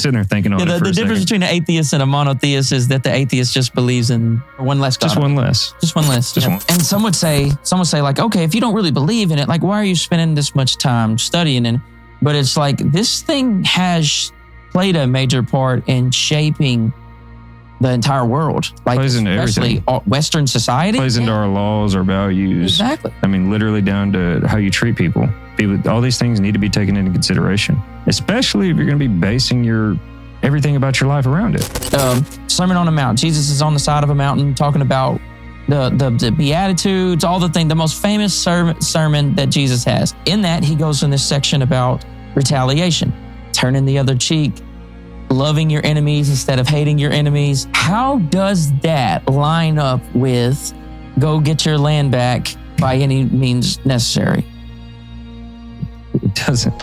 sitting there thinking on it for the a difference second. between an atheist and a monotheist is that the atheist just believes in one less God. Just one less. Just one less. Just yeah. one. And some would say like, okay, if you don't really believe in it, like, why are you spending this much time studying it? But it's like, this thing has played a major part in shaping the entire world. Like, Plays into especially everything. Western society. Plays into our laws, our values. Exactly. I mean, literally down to how you treat people. All these things need to be taken into consideration, especially if you're going to be basing everything about your life around it. Sermon on the Mount. Jesus is on the side of a mountain talking about the Beatitudes, all the things, the most famous sermon that Jesus has. In that, he goes in this section about retaliation, turning the other cheek, loving your enemies instead of hating your enemies. How does that line up with go get your land back by any means necessary? It doesn't.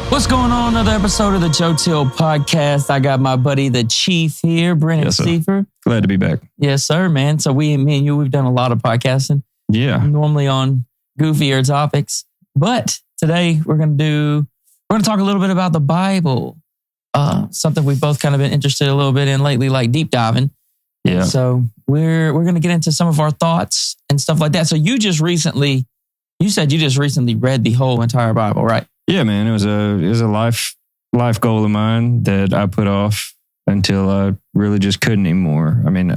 What's going on? Another episode of the Teel podcast. I got my buddy, the Chief here, Brennan Yes, sir. Seifer. Glad to be back. Yes, sir, man. So me and you, we've done a lot of podcasting, Yeah. normally on goofier topics. But today we're going to talk a little bit about the Bible. Something we've both kind of been interested a little bit in lately, like deep diving. Yeah. So we're going to get into some of our thoughts and stuff like that. So you said you just recently read the whole entire Bible, right? Yeah, man. It was a life goal of mine that I put off until I really just couldn't anymore. I mean,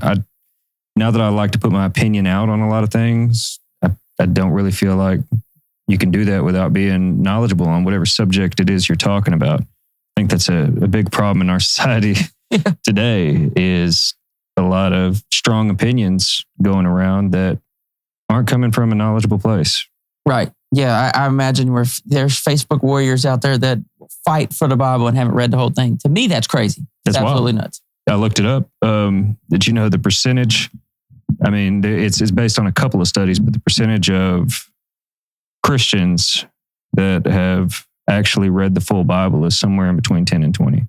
now that I like to put my opinion out on a lot of things, I don't really feel like you can do that without being knowledgeable on whatever subject it is you're talking about. I think that's a big problem in our society today is a lot of strong opinions going around that aren't coming from a knowledgeable place. Right. Yeah, I imagine there's Facebook warriors out there that fight for the Bible and haven't read the whole thing. To me, that's crazy. It's That's absolutely wild. nuts. I looked it up. Did you know the percentage? I mean, it's based on a couple of studies, but the percentage of Christians that have actually read the full Bible is somewhere in between 10 and 20.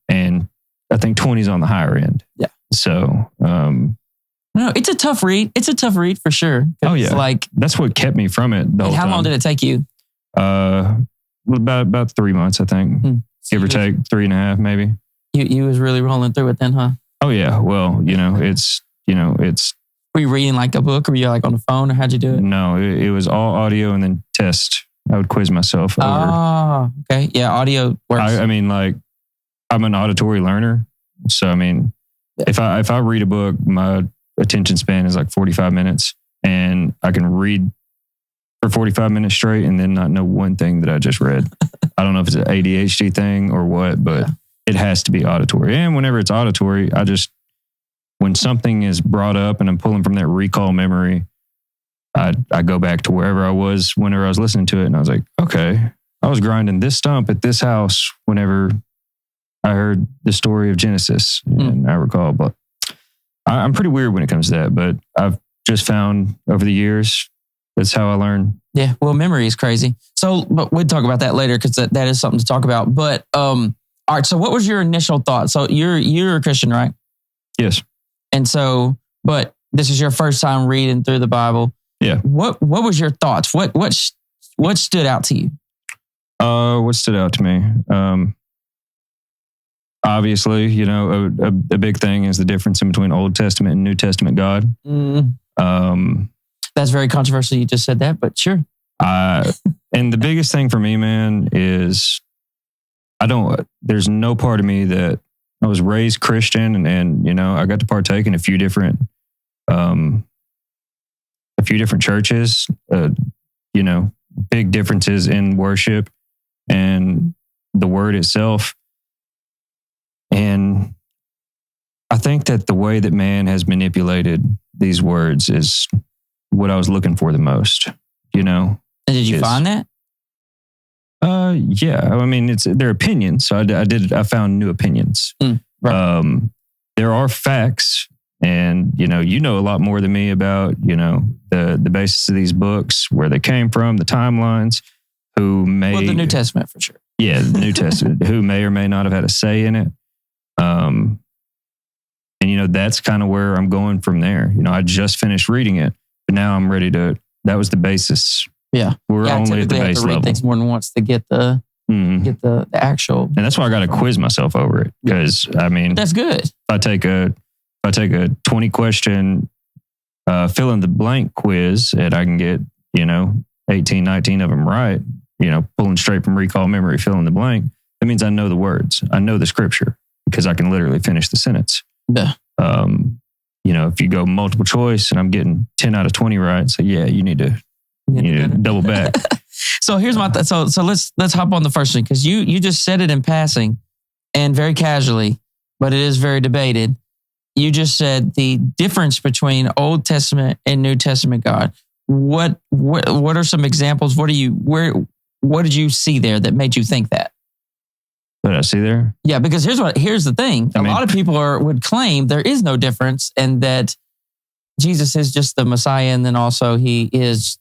And I think 20 is on the higher end. Yeah. So, No, it's a tough read. It's a tough read for sure. Oh, yeah. It's like, that's what kept me from it the whole how time. long did it take you? About 3 months, I think. Give or take 3.5, maybe. You was really rolling through it then, huh? Oh yeah. Well, it's. Were you reading like a book or were you like on the phone or how'd you do it? No, it was all audio and then test. I would quiz myself over. Oh, okay. Yeah, audio works. I mean, like, I'm an auditory learner, so I mean, if I read a book, my attention span is like 45 minutes, and I can read for 45 minutes straight and then not know one thing that I just read. I don't know if it's an ADHD thing or what, but it has to be auditory. And whenever it's auditory, when something is brought up and I'm pulling from that recall memory, I go back to wherever I was whenever I was listening to it, and I was like, okay, I was grinding this stump at this house whenever I heard the story of Genesis, and I recall. But I'm pretty weird when it comes to that, but I've just found over the years, that's how I learn. Yeah, well, memory is crazy. So, but we'll talk about that later because that is something to talk about. But all right, so what was your initial thought? So you're a Christian, right? Yes. And so, but this is your first time reading through the Bible. Yeah. What was your thoughts? What stood out to you? What stood out to me? Obviously, a big thing is the difference in between Old Testament and New Testament God. That's very controversial. You just said that, but sure. And the biggest thing for me, man, is there's no part of me that I was raised Christian and I got to partake in a few different churches, big differences in worship and the word itself. And I think that the way that man has manipulated these words is what I was looking for the most, And did you find that? Yeah. I mean, it's their opinions. So I found new opinions. Right. There are facts, and you know a lot more than me about the basis of these books, where they came from, the timelines, the New Testament for sure. Yeah, the New Testament, who may or may not have had a say in it. And, that's kind of where I'm going from there. I just finished reading it, but now I'm ready that was the basis. Yeah. We're only at the base have to read level. Things more than once to get the actual. And that's why I got to quiz myself over it. Because that's good. If I take a 20 question fill in the blank quiz and I can get, 18, 19 of them right, pulling straight from recall memory, fill in the blank, that means I know the words. I know the scripture because I can literally finish the sentence. Yeah. If you go multiple choice and I'm getting 10 out of 20 right, so you need to double back. So here's my so let's hop on the first thing, because you just said it in passing and very casually, but it is very debated. You just said the difference between Old Testament and New Testament God. What are some examples? What did you see there that made you think that? What did I see there? Yeah, because here's the thing. A lot of people would claim there is no difference and that Jesus is just the Messiah, and then also he is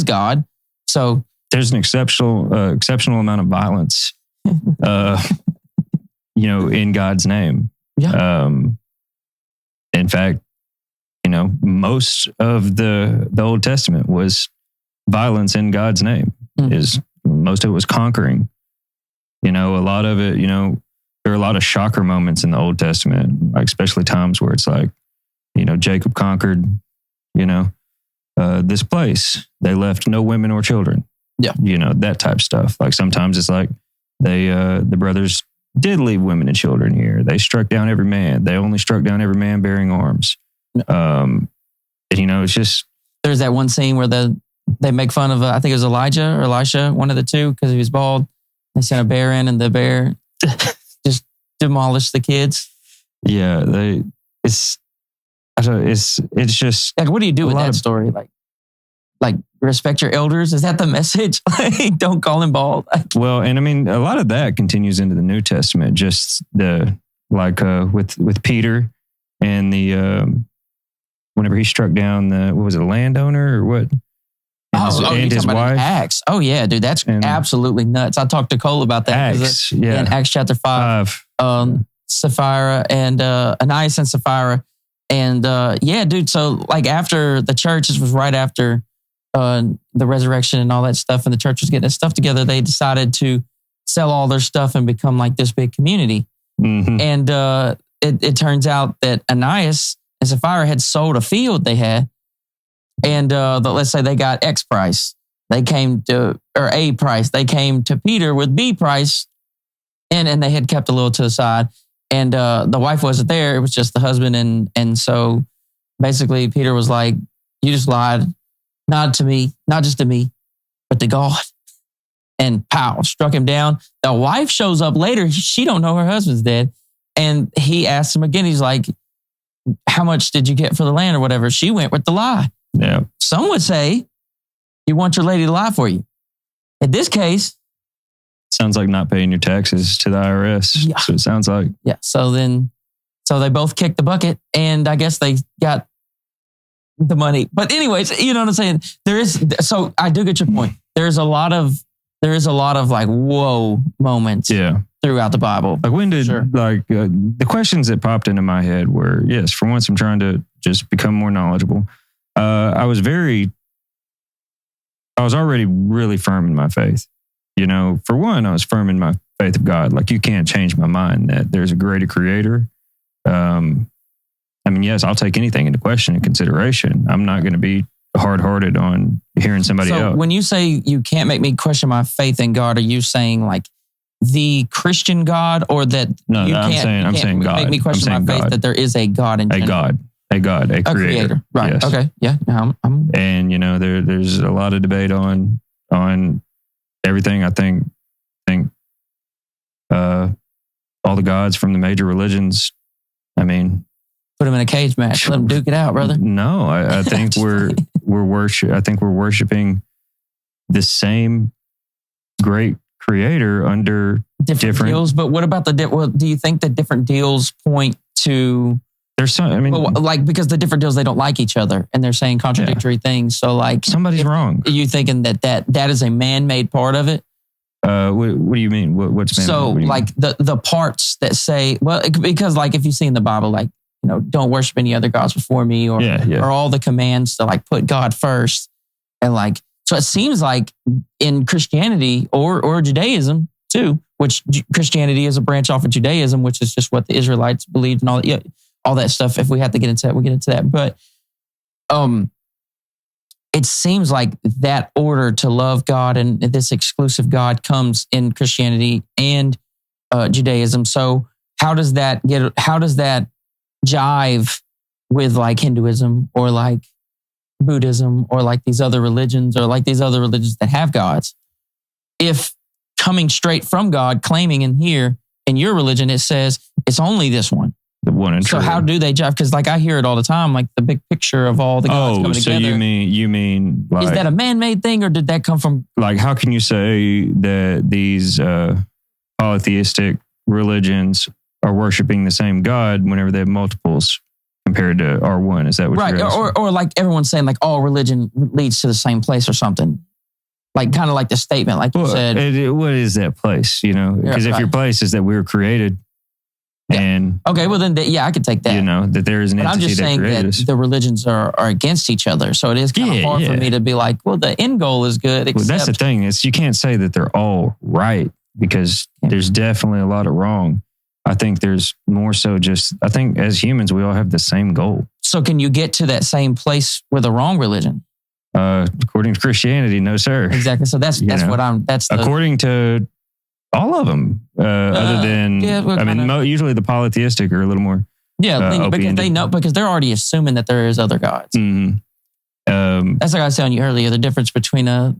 God. So there's an exceptional amount of violence, in God's name. Yeah. In fact, most of the Old Testament was violence in God's name. Most of it was conquering. A lot of it, there are a lot of shocker moments in the Old Testament, like especially times where it's like, Jacob conquered, this place. They left no women or children. Yeah. That type of stuff. Like sometimes it's like the brothers did leave women and children here. They struck down every man. They only struck down every man bearing arms. It's just... There's that one scene where they make fun of, I think it was Elijah or Elisha, one of the two, because he was bald. They sent a bear in and the bear just demolished the kids. Yeah. It's just... Like, what do you do with that story? Like respect your elders? Is that the message? Like, don't call him bald. Well, and a lot of that continues into the New Testament. Just with Peter and whenever he struck down a landowner or what? And his wife. Acts. Oh yeah, dude, that's absolutely nuts. I talked to Cole about that. Acts, in Acts chapter 5. Sapphira and Ananias and Sapphira. And dude, so like after the church, this was right after the resurrection and all that stuff, and the church was getting its stuff together, they decided to sell all their stuff and become like this big community. Mm-hmm. And it turns out that Ananias and Sapphira had sold a field they had, and let's say they got X price. They came to, or A price. They came to Peter with B price, and they had kept a little to the side. And the wife wasn't there. It was just the husband. And so basically Peter was like, you just lied, not to me, not just to me, but to God. And pow, struck him down. The wife shows up later. She don't know her husband's dead. And he asked him again. He's like, how much did you get for the land or whatever? She went with the lie. Yeah. Some would say you want your lady to lie for you. In this case, sounds like not paying your taxes to the IRS. Yeah. So it sounds like. Yeah. So they both kicked the bucket, and I guess they got the money. But anyways, you know what I'm saying? So I do get your point. There is a lot of like, whoa moments throughout the Bible. Like when did, the questions that popped into my head were, yes, for once I'm trying to just become more knowledgeable. I was already really firm in my faith. For one, I was firm in my faith of God. Like, you can't change my mind that there's a greater creator. Yes, I'll take anything into question and consideration. I'm not going to be hard-hearted on hearing somebody else. When you say you can't make me question my faith in God, are you saying like the Christian God, or that no, I'm saying God. Make me question my faith that there is a God in general? A creator. Right. Yes. Okay. Yeah. And there's a lot of debate on everything. I think all the gods from the major religions. Put them in a cage match. Let them duke it out, brother. No, I think we're worshiping the same great creator under different deals. But what about do you think that different deals point to? There's some. Because the different deals, they don't like each other, and they're saying contradictory things. So like, somebody's wrong. Are you thinking that is a man-made part of it? What do you mean? What's man-made? So like the parts that say, because like if you see in the Bible, like don't worship any other gods before me, or all the commands to like put God first. And like, so it seems like in Christianity or Judaism too, which Christianity is a branch off of Judaism, which is just what the Israelites believed and all that stuff. If we have to get into that, we'll get into that. But it seems like that order to love God and this exclusive God comes in Christianity and Judaism. So how does that jive with like Hinduism or like Buddhism or like these other religions or like these other religions that have gods? If coming straight from God, claiming in here in your religion, it says it's only this one. The one and true. So how do they jive? Because like I hear it all the time, like the big picture of all the gods coming together. Oh, so you mean like, is that a man-made thing or did that come from? Like, how can you say that these polytheistic religions are worshiping the same God whenever they have multiples compared to our one? Is that what you're asking? Or like everyone's saying like all religion leads to the same place or something? Like kind of like the statement, like you said. What is that place? Because if your place is that we were created. Yeah. And okay, well then, I could take that. That there is an entity that created us. I'm just saying that the religions are against each other, so it is kind of hard for me to be like, well, the end goal is good. Well, that's the thing is you can't say that they're all right because there's definitely a lot of wrong. I think there's more so I think as humans we all have the same goal. So can you get to that same place with a wrong religion? According to Christianity, no, sir. Exactly. So that's according to all of them, other than usually the polytheistic are a little more. Yeah, because they know because they're already assuming that there is other gods. Mm-hmm. That's like I was telling you earlier. The difference between a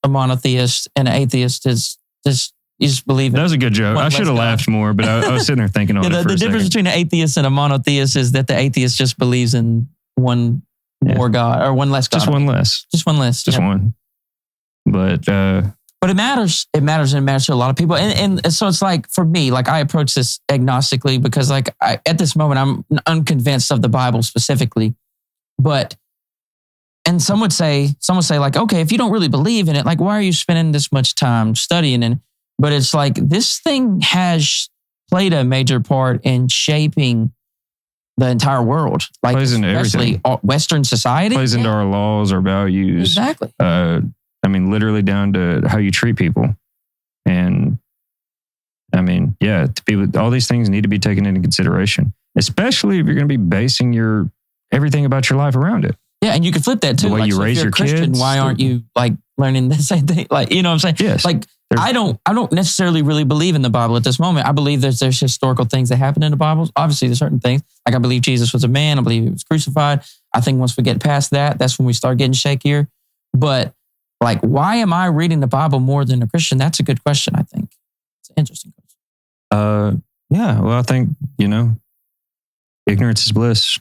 monotheist and an atheist is just you just believe. That was a good joke. I should have laughed more, but I was sitting there thinking on it for the difference between an atheist and a monotheist is that the atheist just believes in one more God or one less God. Just one less. Just one less. Just one. But it matters. It matters and it matters to a lot of people. And so it's like, for me, like I approach this agnostically because like at this moment, I'm unconvinced of the Bible specifically. And some would say like, okay, if you don't really believe in it, like, why are you spending this much time studying it? But it's like, this thing has played a major part in shaping the entire world. Like, plays into especially everything. Western society. Plays into our laws, our values. Exactly. Literally down to how you treat people. And all these things need to be taken into consideration, especially if you're going to be basing everything about your life around it. Yeah, and you can flip that too. The way you raise your kids. Why aren't you like learning the same thing? Like, you know what I'm saying? Yes. Like, I don't necessarily really believe in the Bible at this moment. I believe there's historical things that happen in the Bible. Obviously, there's certain things. Like I believe Jesus was a man. I believe he was crucified. I think once we get past that, that's when we start getting shakier. But like, why am I reading the Bible more than a Christian? That's a good question, I think. It's an interesting question. Well, I think, ignorance is bliss.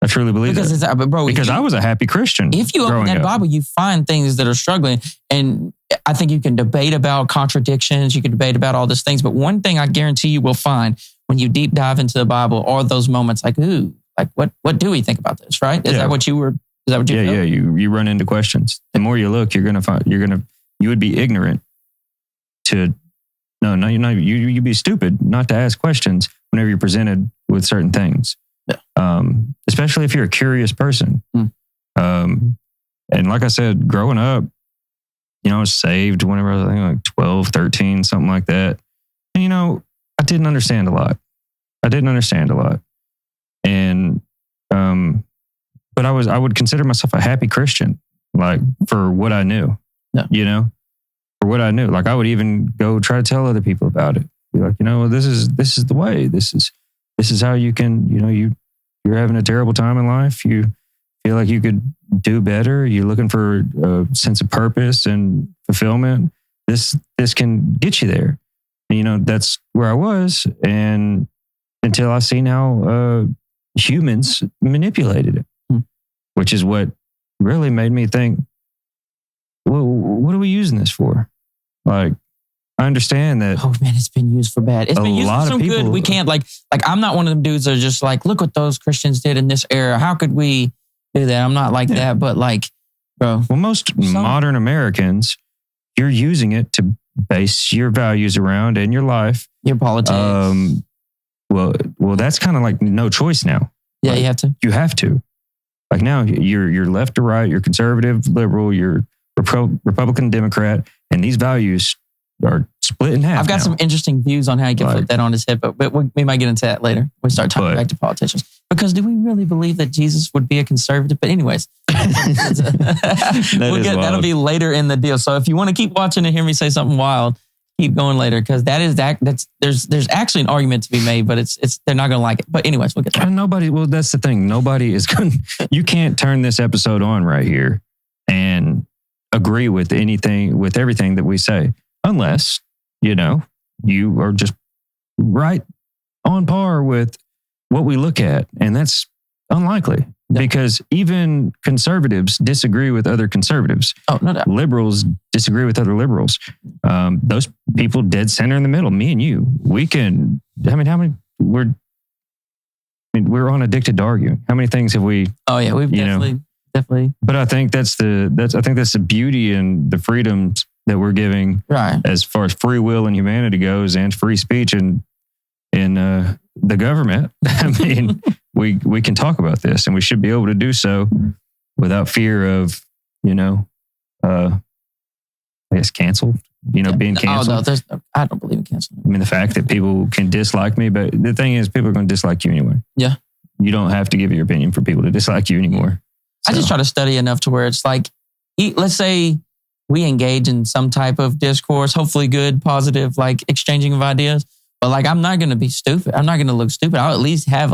I truly believe that. Because I was a happy Christian. If you open that Bible, you find things that are struggling. And I think you can debate about contradictions. You can debate about all these things. But one thing I guarantee you will find when you deep dive into the Bible are those moments like, ooh, like what do we think about this, right? Is that what you were... Is that what you feel? Yeah. You run into questions. The more you look, you would be ignorant to, you'd be stupid not to ask questions whenever you're presented with certain things. Yeah. Especially if you're a curious person. And like I said, growing up, I was saved whenever I was like 12, 13, something like that. And, I didn't understand a lot. And, but I would consider myself a happy Christian, like for what I knew, for what I knew. Like I would even go try to tell other people about it. Be like, this is the way. This is how you can, you're having a terrible time in life. You feel like you could do better. You're looking for a sense of purpose and fulfillment. This can get you there. And, that's where I was. And until I seen how humans manipulated it. Which is what really made me think, well, what are we using this for? Like, I understand that. Oh man, it's been used for bad. It's been used for some good. We can't like I'm not one of them dudes that are just like, look what those Christians did in this era. How could we do that? I'm not like that, but like, bro. Well, most modern Americans, you're using it to base your values around and your life. Your politics. Well, that's kind of like no choice now. Yeah, like, you have to. You have to. Like now, you're left or right, you're conservative, liberal, you're Republican, Democrat, and these values are split in half. I've got some interesting views on how you can flip that on his head, but we might get into that later. We start talking back to politicians. Because do we really believe that Jesus would be a conservative? But anyways, that'll be later in the deal. So if you want to keep watching and hear me say something wild, keep going later, because there's actually an argument to be made, but it's they're not going to like it. But anyways, we'll get there. Well, that's the thing. Nobody is going. You can't turn this episode on right here and agree with everything that we say, unless you are just right on par with what we look at, and that's unlikely. Because even conservatives disagree with other conservatives. Oh, no doubt. Liberals disagree with other liberals. Those people dead center in the middle, me and you. We can, we're on Addicted to Arguing. How many things have we? Oh yeah, we've definitely. But I think that's the beauty and the freedoms that we're giving, right? As far as free will and humanity goes, and free speech and in the government. I mean, we can talk about this, and we should be able to do so without fear of, I guess canceled. Being canceled. Oh, no, I don't believe in canceling. I mean, the fact that people can dislike me, but the thing is, people are going to dislike you anyway. Yeah. You don't have to give your opinion for people to dislike you anymore. So. I just try to study enough to where it's like, let's say we engage in some type of discourse, hopefully good, positive, like exchanging of ideas. But like, I'm not going to be stupid. I'm not going to look stupid. I'll at least have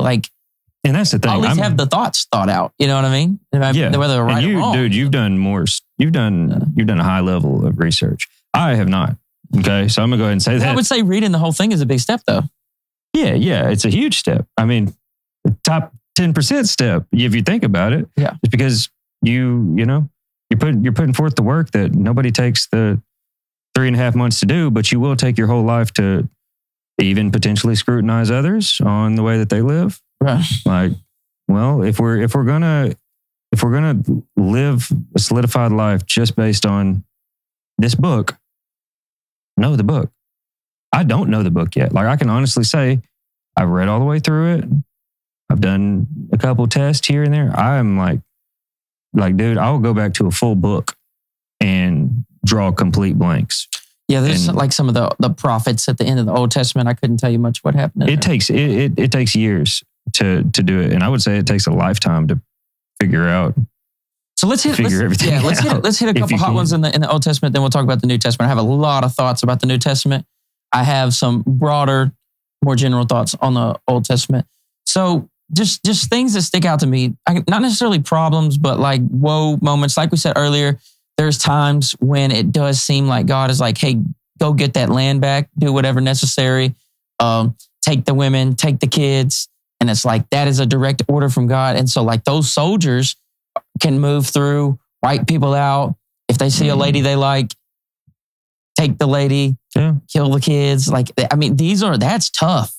and that's the thing. I'll at least have the thoughts thought out. You know what I mean? Yeah. Whether they're right or wrong. Dude, you've done more. You've done a high level of research. I have not. Okay, so I'm gonna go ahead and say that. I would say reading the whole thing is a big step, though. Yeah, it's a huge step. I mean, the top 10% step, if you think about it. Yeah, it's because you're putting forth the work that nobody takes the 3.5 months to do, but you will take your whole life to even potentially scrutinize others on the way that they live. Right. Like, well, if we're gonna live a solidified life just based on this book, know the book. I don't know the book yet. Like, I can honestly say I've read all the way through it. I've done a couple tests here and there. I'm like, dude, I'll go back to a full book and draw complete blanks. Yeah, there's like some of the prophets at the end of the Old Testament. I couldn't tell you much what happened. It takes years to do it, and I would say it takes a lifetime to figure out. So let's hit a couple hot ones in the Old Testament. Then we'll talk about the New Testament. I have a lot of thoughts about the New Testament. I have some broader, more general thoughts on the Old Testament. So just things that stick out to me, not necessarily problems, but like woe moments. Like we said earlier, there's times when it does seem like God is like, hey, go get that land back, do whatever necessary, take the women, take the kids. And it's like, that is a direct order from God. And so like those soldiers can move through, wipe people out. If they see a lady they like, take the lady, kill the kids. Like, I mean, that's tough.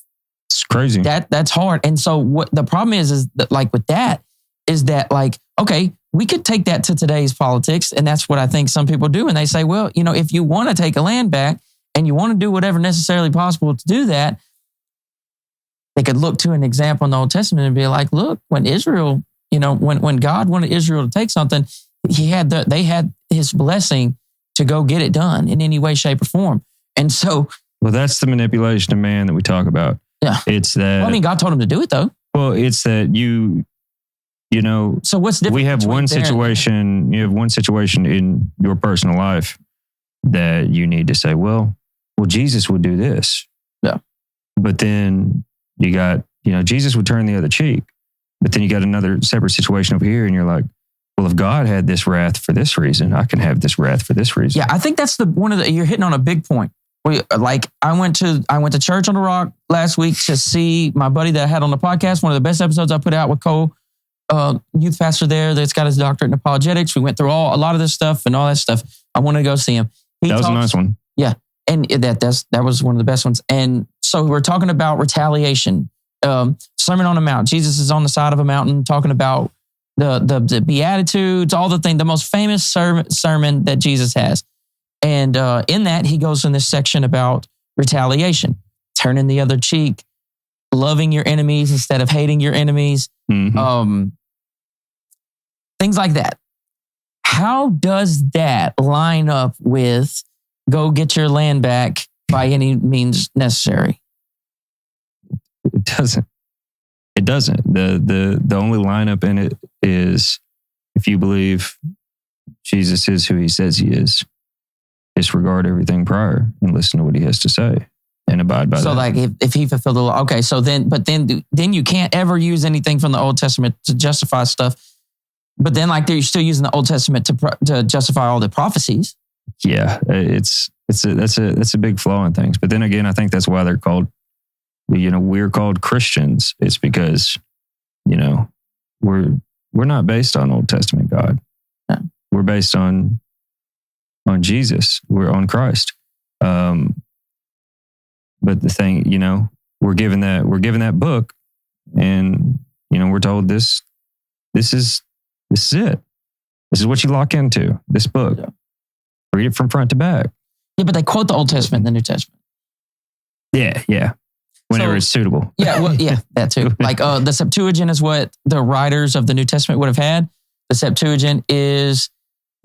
It's crazy. That's hard. And so what the problem is that like with that is that like, okay, we could take that to today's politics. And that's what I think some people do. And they say, well, if you want to take a land back and you want to do whatever necessarily possible to do that, they could look to an example in the Old Testament and be like, look, when Israel, when God wanted Israel to take something, they had his blessing to go get it done in any way, shape, or form. And so, well, that's the manipulation of man that we talk about. Yeah, it's that. Well, I mean, God told him to do it, though. Well, it's that So what's different? We have one situation. You have one situation in your personal life that you need to say, well, Jesus would do this. Yeah, but then you got, Jesus would turn the other cheek. But then you got another separate situation over here, and you're like, well, if God had this wrath for this reason, I can have this wrath for this reason. Yeah, I think that's you're hitting on a big point. I went to Church on the Rock last week to see my buddy that I had on the podcast. One of the best episodes I put out with Cole, youth pastor there that's got his doctorate in apologetics. We went through a lot of this stuff and all that stuff. I wanted to go see him. That was a nice one. Yeah, and that was one of the best ones. And so we're talking about retaliation. Sermon on the Mount. Jesus is on the side of a mountain talking about the Beatitudes, all the most famous sermon that Jesus has. And in that, he goes in this section about retaliation, turning the other cheek, loving your enemies instead of hating your enemies. Mm-hmm. Things like that. How does that line up with go get your land back by any means necessary? It doesn't. It doesn't. The only lineup in it is if you believe Jesus is who he says he is, disregard everything prior and listen to what he has to say and abide by that. So like if he fulfilled the law, okay, so then you can't ever use anything from the Old Testament to justify stuff. But then like you're still using the Old Testament to justify all the prophecies. Yeah, that's a big flaw in things. But then again, I think that's why they're called, we're called Christians. It's because, we're not based on Old Testament God. Yeah. We're based on Jesus. We're on Christ. But the thing, we're given that book, and we're told this is it. This is what you lock into. This book. Yeah. Read it from front to back. Yeah, but they quote the Old Testament and the New Testament. Yeah. Whenever it's suitable. Yeah, well, yeah, that too. Like the Septuagint is what the writers of the New Testament would have had. The Septuagint is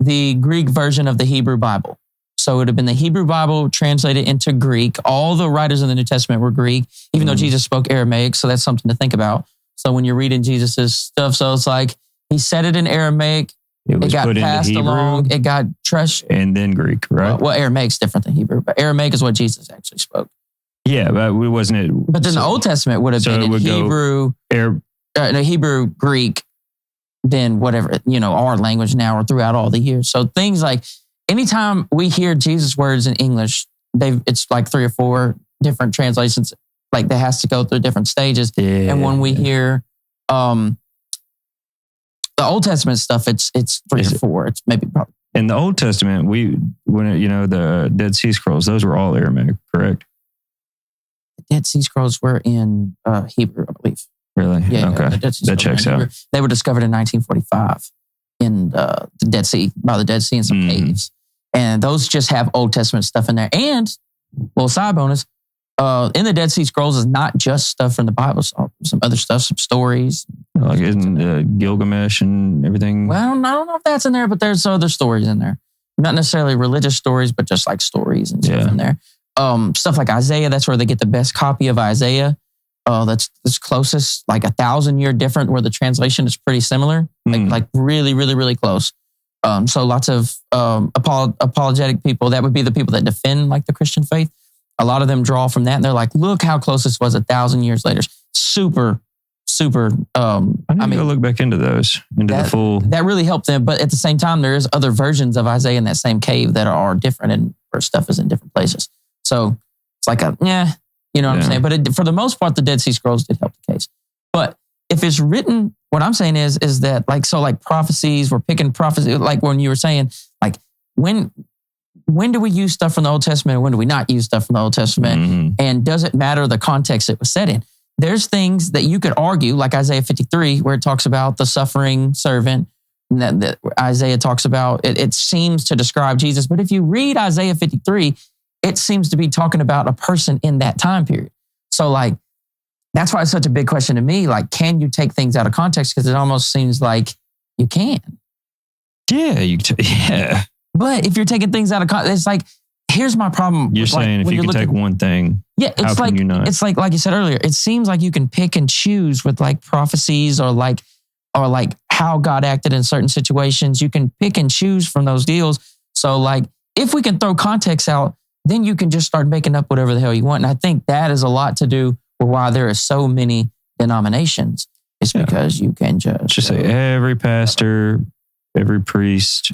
the Greek version of the Hebrew Bible. So it would have been the Hebrew Bible translated into Greek. All the writers in the New Testament were Greek, even though Jesus spoke Aramaic. So that's something to think about. So when you're reading Jesus's stuff, so it's like he said it in Aramaic. It got passed along. It got trushed. And then Greek, right? Well, Aramaic's different than Hebrew, but Aramaic is what Jesus actually spoke. Yeah, but it wasn't. But then the Old Testament would have been in Hebrew, Hebrew, Greek, then whatever, our language now or throughout all the years. So things like anytime we hear Jesus' words in English, it's like 3 or 4 different translations, like that has to go through different stages. Yeah. And when we hear the Old Testament stuff, it's 3 or 4. It's maybe probably. In the Old Testament, the Dead Sea Scrolls, those were all Aramaic, correct? The Dead Sea Scrolls were in Hebrew, I believe. Really? Yeah. Okay. That checks out. They were discovered in 1945 in the Dead Sea, by the Dead Sea in some caves. And those just have Old Testament stuff in there. And, well, side bonus, in the Dead Sea Scrolls is not just stuff from the Bible, so some other stuff, some stories. Like in Gilgamesh and everything? Well, I don't know if that's in there, but there's other stories in there. Not necessarily religious stories, but just like stories and stuff in there. Stuff like Isaiah, that's where they get the best copy of Isaiah. That's closest, like 1,000-year different, where the translation is pretty similar, like really, really, really close. So lots of apologetic people, that would be the people that defend like the Christian faith. A lot of them draw from that, and they're like, look how close this was 1,000 years later. Super. I need to go look back into those, the full. That really helped them, but at the same time, there is other versions of Isaiah in that same cave that are different and where stuff is in different places. So it's like what I'm saying? But for the most part, the Dead Sea Scrolls did help the case. But if it's written, what I'm saying is that like prophecies, we're picking prophecy, like when you were saying, like when do we use stuff from the Old Testament and when do we not use stuff from the Old Testament? Mm-hmm. And does it matter the context it was set in? There's things that you could argue, like Isaiah 53, where it talks about the suffering servant, and that Isaiah talks about, it seems to describe Jesus. But if you read Isaiah 53, it seems to be talking about a person in that time period. So like, that's why it's such a big question to me. Like, can you take things out of context? Because it almost seems like you can. Yeah, yeah. But if you're taking things out of context, it's like, here's my problem. You're saying if you can take one thing, how can you not? It's like you said earlier, it seems like you can pick and choose with like prophecies or like how God acted in certain situations. You can pick and choose from those deals. So like, if we can throw context out, then you can just start making up whatever the hell you want. And I think that is a lot to do with why there are so many denominations. It's because you can just say every pastor, every priest,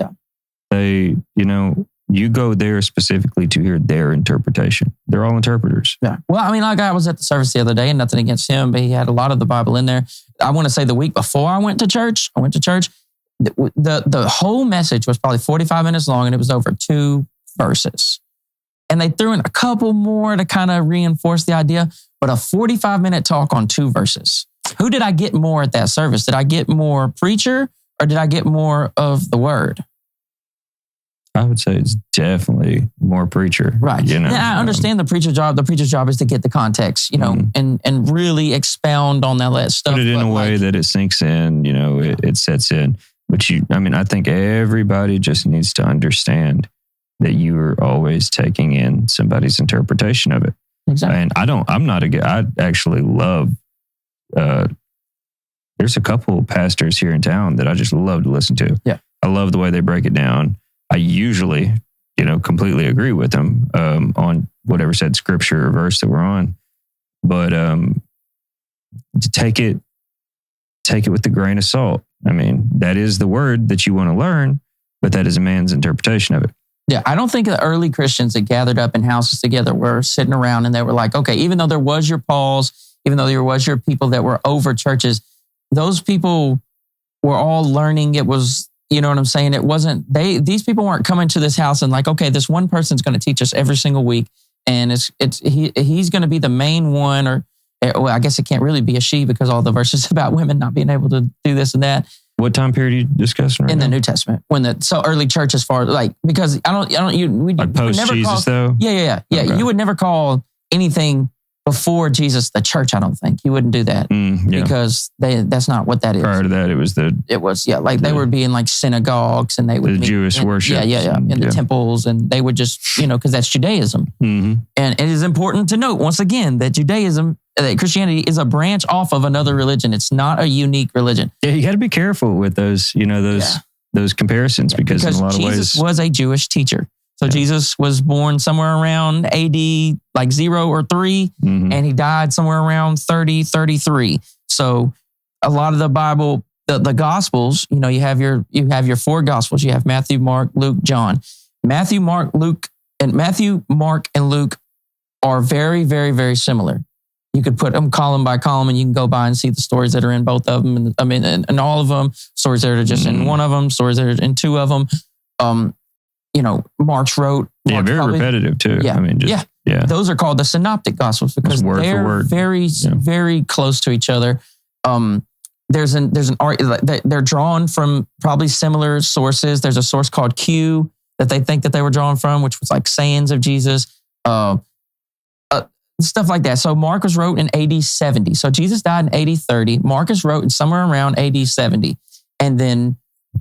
they, you go there specifically to hear their interpretation. They're all interpreters. Yeah. Well, I mean, like I was at the service the other day, and nothing against him, but he had a lot of the Bible in there. I want to say the week before I went to church, the whole message was probably 45 minutes long, and it was over 2 verses. And they threw in a couple more to kind of reinforce the idea, but a 45-minute talk on 2 verses. Who did I get more at that service? Did I get more preacher or did I get more of the word? I would say it's definitely more preacher. Right. You know, and I understand the preacher's job. The preacher's job is to get the context, and really expound on that stuff. Put it in a way that it sinks in, it sets in. But I think everybody just needs to understand that you are always taking in somebody's interpretation of it. Exactly. And I actually love, there's a couple pastors here in town that I just love to listen to. Yeah. I love the way they break it down. I usually, completely agree with them on whatever said scripture or verse that we're on. But to take it with a grain of salt. I mean, that is the word that you want to learn, but that is a man's interpretation of it. Yeah, I don't think the early Christians that gathered up in houses together were sitting around and they were like, okay, even though there was your Pauls, even though there was your people that were over churches, those people were all learning. It was, you know what I'm saying? It wasn't, these people weren't coming to this house and like, okay, this one person's going to teach us every single week. And he's going to be the main one, or, well, I guess it can't really be a she because all the verses about women not being able to do this and that. What time period are you discussing right in now? the New Testament, so early church, as far as like, because we post Jesus though. Yeah. Okay. You would never call anything before Jesus the church. I don't think you wouldn't do that because that's not what that is. Prior to that, it was they were being like synagogues, and they would the Jewish worship, in the temples, and they would just because that's Judaism, and it is important to note once again that that Christianity is a branch off of another religion. It's not a unique religion. Yeah, you got to be careful with those, those comparisons because in a lot of ways, Jesus was a Jewish teacher. So Jesus was born somewhere around AD like 0 or 3, and he died somewhere around 30, 33. So a lot of the Bible, the Gospels, you have your 4 Gospels. You have Matthew, Mark, Luke, John. Matthew, Mark, and Luke are very, very, very similar. You could put them column by column, and you can go by and see the stories that are in both of them. And all of them, stories that are just in one of them, stories that are in 2 of them. Mark's wrote. Mark's very repetitive too. Yeah. Those are called the synoptic gospels because they're very, very close to each other. There's an they're drawn from probably similar sources. There's a source called Q that they think that they were drawn from, which was like sayings of Jesus. Stuff like that. So Marcus wrote in AD 70. So Jesus died in AD 30. Marcus wrote somewhere around AD 70. And then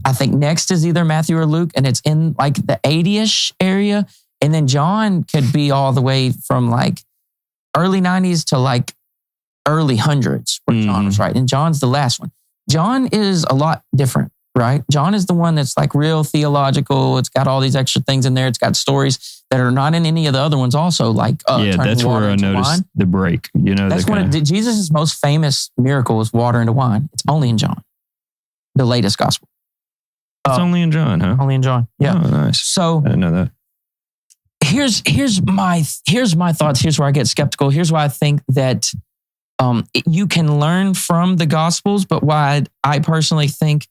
I think next is either Matthew or Luke, and it's in like the 80-ish area. And then John could be all the way from like early 90s to like early hundreds where John was writing. And John's the last one. John is a lot different, right? John is the one that's like real theological. It's got all these extra things in there. It's got stories that are not in any of the other ones also, like that's where I noticed the break. That's one of Jesus' most famous miracle is water into wine. It's only in John, the latest gospel. It's only in John, huh? Only in John. Yeah. Oh, nice. So I didn't know that. Here's my thoughts. Here's where I get skeptical. Here's why I think that you can learn from the Gospels, but why I personally think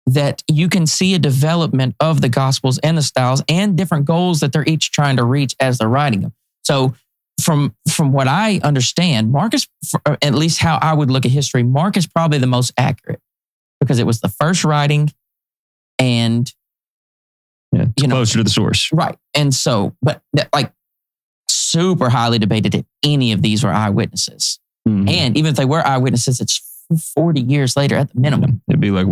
that you can see a development of the Gospels and the styles and different goals that they're each trying to reach as they're writing them. So from what I understand, Mark is, at least how I would look at history, Mark is probably the most accurate because it was the first writing and it's closer to the source. Right. And so, but like super highly debated if any of these were eyewitnesses. And even if they were eyewitnesses, it's 40 years later at the minimum. It'd be like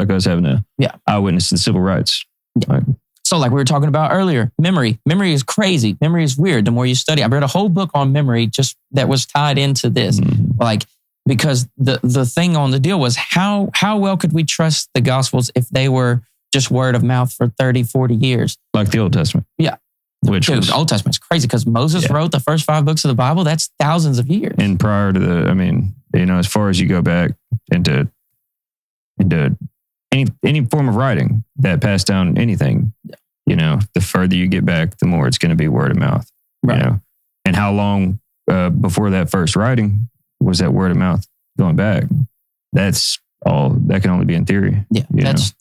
us having a eyewitness to the civil rights. Yeah. So like we were talking about earlier, memory is crazy. Memory is weird. The more you study, I read a whole book on memory just that was tied into this. Like, because the thing on the deal was how well could we trust the Gospels if they were just word of mouth for 30, 40 years? Like the Old Testament. Yeah. The Old Testament's crazy because Moses wrote the first 5 books of the Bible. That's thousands of years. And prior to as far as you go back into any form of writing that passed down anything, the further you get back, the more it's going to be word of mouth. Right. And how long before that first writing was that word of mouth going back? That's all. That can only be in theory. Yeah,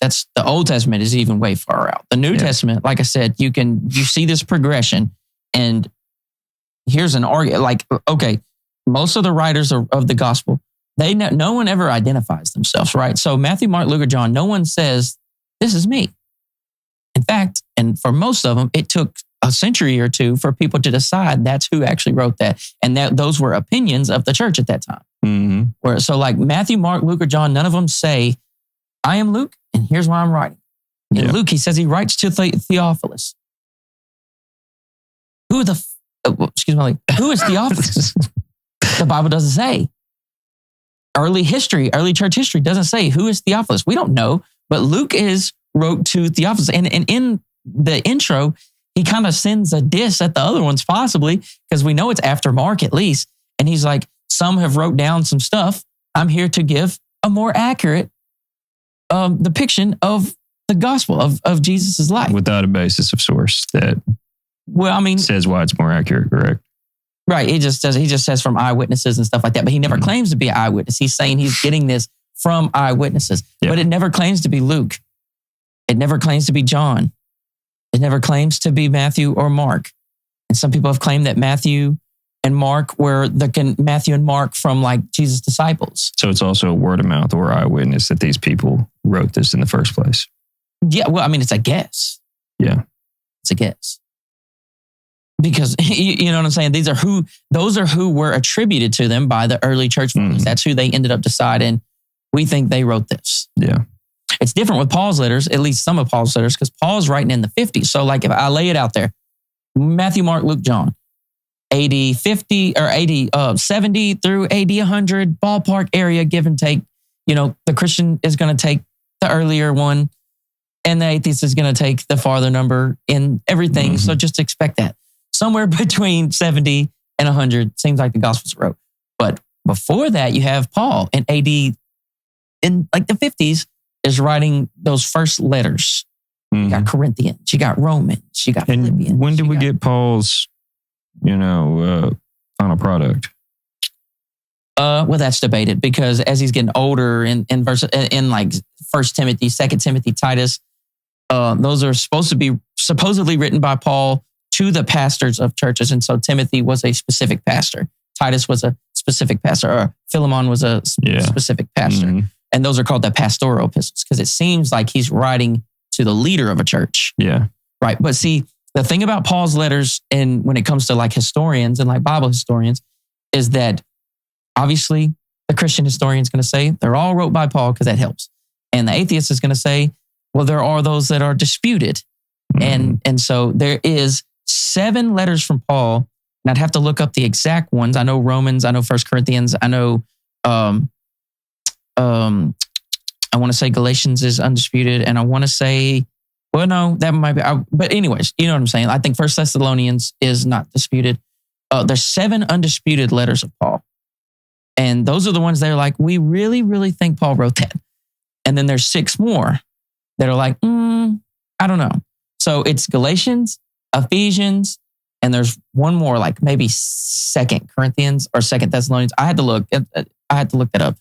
that's the Old Testament is even way far out. The New Testament, like I said, you see this progression, and here's an argument. Like, okay, most of the writers of the gospel, no one ever identifies themselves, right? So Matthew, Mark, Luke, or John, no one says this is me. In fact, and for most of them, it took a century or two for people to decide that's who actually wrote that. And that those were opinions of the church at that time. Mm-hmm. So like Matthew, Mark, Luke, or John, none of them say, I am Luke, and here's why I'm writing. In Luke, he says he writes to Theophilus. Who is Theophilus? The Bible doesn't say. Early church history doesn't say who is Theophilus. We don't know, but Luke wrote to Theophilus. And in the intro, he kind of sends a diss at the other ones possibly, because we know it's after Mark at least. And he's like, some have wrote down some stuff. I'm here to give a more accurate depiction of the gospel of Jesus' life. Without a basis of source that says why it's more accurate, correct? Right. He just says from eyewitnesses and stuff like that. But he never claims to be an eyewitness. He's saying he's getting this from eyewitnesses. Yeah. But it never claims to be Luke. It never claims to be John. It never claims to be Matthew or Mark. And some people have claimed that Matthew and Mark were Matthew and Mark from like Jesus' disciples. So it's also a word of mouth or eyewitness that these people wrote this in the first place. Yeah. Well, I mean, it's a guess. Yeah. It's a guess. Because you know what I'm saying? Those are who were attributed to them by the early church fathers. That's who they ended up deciding, we think they wrote this. Yeah. It's different with Paul's letters, at least some of Paul's letters, because Paul's writing in the 50s. So like if I lay it out there, Matthew, Mark, Luke, John, AD 50 or AD 70 through AD 100, ballpark area, give and take. You know, the Christian is going to take the earlier one and the atheist is going to take the farther number in everything. So just expect that. Somewhere between 70 and 100 seems like the Gospels wrote. But before that, you have Paul in AD in like the 50s is writing those first letters. You got Corinthians, you got Romans, you got Philippians. When did we get Paul's, final product? Well, that's debated because as he's getting older in like 1 Timothy, 2 Timothy, Titus, those are supposed to be supposedly written by Paul to the pastors of churches. And so Timothy was a specific pastor. Titus was a specific pastor, or Philemon was a specific pastor. And those are called the pastoral epistles because it seems like he's writing to the leader of a church. Yeah. Right. But see, the thing about Paul's letters, and when it comes to like historians and like Bible historians, is that obviously the Christian historian is going to say they're all wrote by Paul because that helps. And the atheist is going to say, well, there are those that are disputed. And so there is 7 letters from Paul, and I'd have to look up the exact ones. I know Romans, I know 1 Corinthians, I know I want to say Galatians is undisputed, and I want to say, well, no, that might be. But anyways, you know what I'm saying? I think 1 Thessalonians is not disputed. There's 7 undisputed letters of Paul, and those are the ones that are like, we really, really think Paul wrote that. And then there's 6 more that are like, I don't know. So it's Galatians, Ephesians, and there's one more, like maybe 2 Corinthians or 2 Thessalonians. I had to look that up.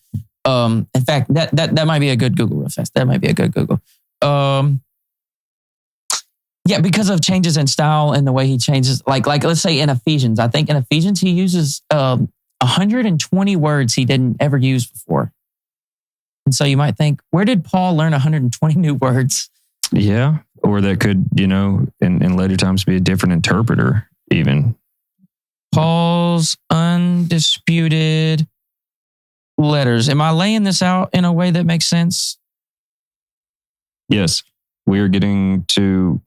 In fact, that might be a good Google real fast. That might be a good Google. Yeah, because of changes in style and the way he changes, like let's say in Ephesians, I think in Ephesians he uses 120 words he didn't ever use before. And so you might think, where did Paul learn 120 new words? Yeah, or that could, in later times be a different interpreter even. Paul's undisputed letters. Am I laying this out in a way that makes sense? Yes, we're getting to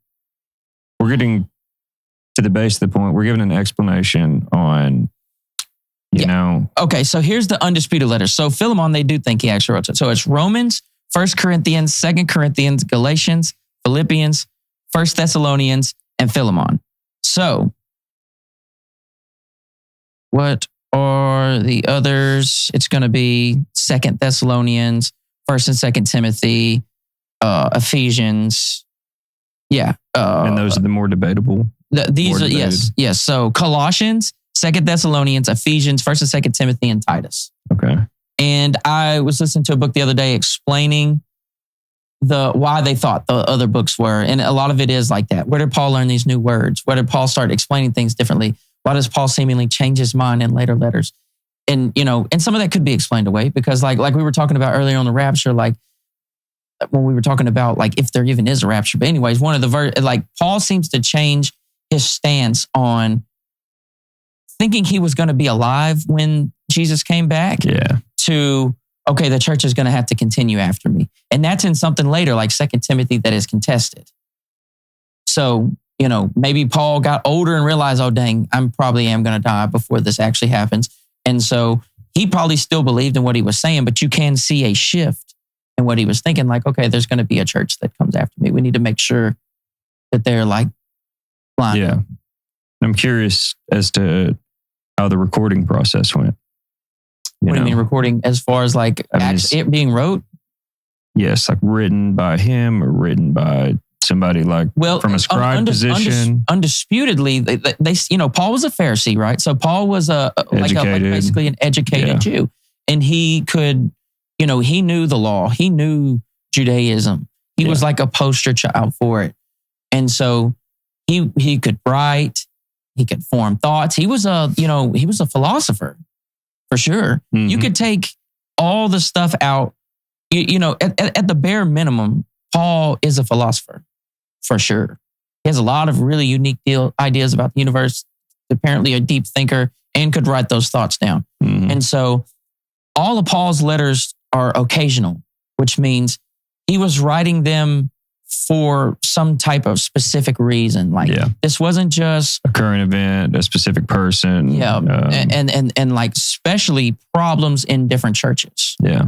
the base of the point. We're giving an explanation on, Okay, so here's the undisputed letters. So Philemon, they do think he actually wrote it. So it's Romans, 1 Corinthians, 2 Corinthians, Galatians, Philippians, 1 Thessalonians, and Philemon. So what are the others? It's going to be 2 Thessalonians, 1 and 2 Timothy, Ephesians. Yeah. And those are the more debatable. These are, yes. So Colossians, 2 Thessalonians, Ephesians, 1 and 2 Timothy, and Titus. Okay. And I was listening to a book the other day explaining why they thought the other books were. And a lot of it is like that. Where did Paul learn these new words? Where did Paul start explaining things differently? Why does Paul seemingly change his mind in later letters? And, and some of that could be explained away because like we were talking about earlier on the rapture, like when we were talking about like if there even is a rapture. But anyways, one of the Paul seems to change his stance on thinking he was going to be alive when Jesus came back. Yeah. To okay, the church is going to have to continue after me, and that's in something later like 2 Timothy that is contested. So maybe Paul got older and realized, oh dang, I probably am going to die before this actually happens, and so he probably still believed in what he was saying, but you can see a shift in what he was thinking. Like, okay, there's going to be a church that comes after me. We need to make sure that they're like blind. Yeah. I'm curious as to how the recording process went. What do you mean recording as far as like it being wrote? Yes, like written by him or written by somebody like from a scribe position. Undisputedly, they Paul was a Pharisee, right? So Paul was basically an educated Jew, and he could, he knew the law, he knew Judaism. He was like a poster child for it, and so he could write, he could form thoughts. He was a philosopher. For sure. Mm-hmm. You could take all the stuff out. At the bare minimum, Paul is a philosopher, for sure. He has a lot of really unique ideas about the universe, apparently a deep thinker, and could write those thoughts down. Mm-hmm. And so all of Paul's letters are occasional, which means he was writing them for some type of specific reason. Like this wasn't just a current event, a specific person. Yeah. And like especially problems in different churches. Yeah.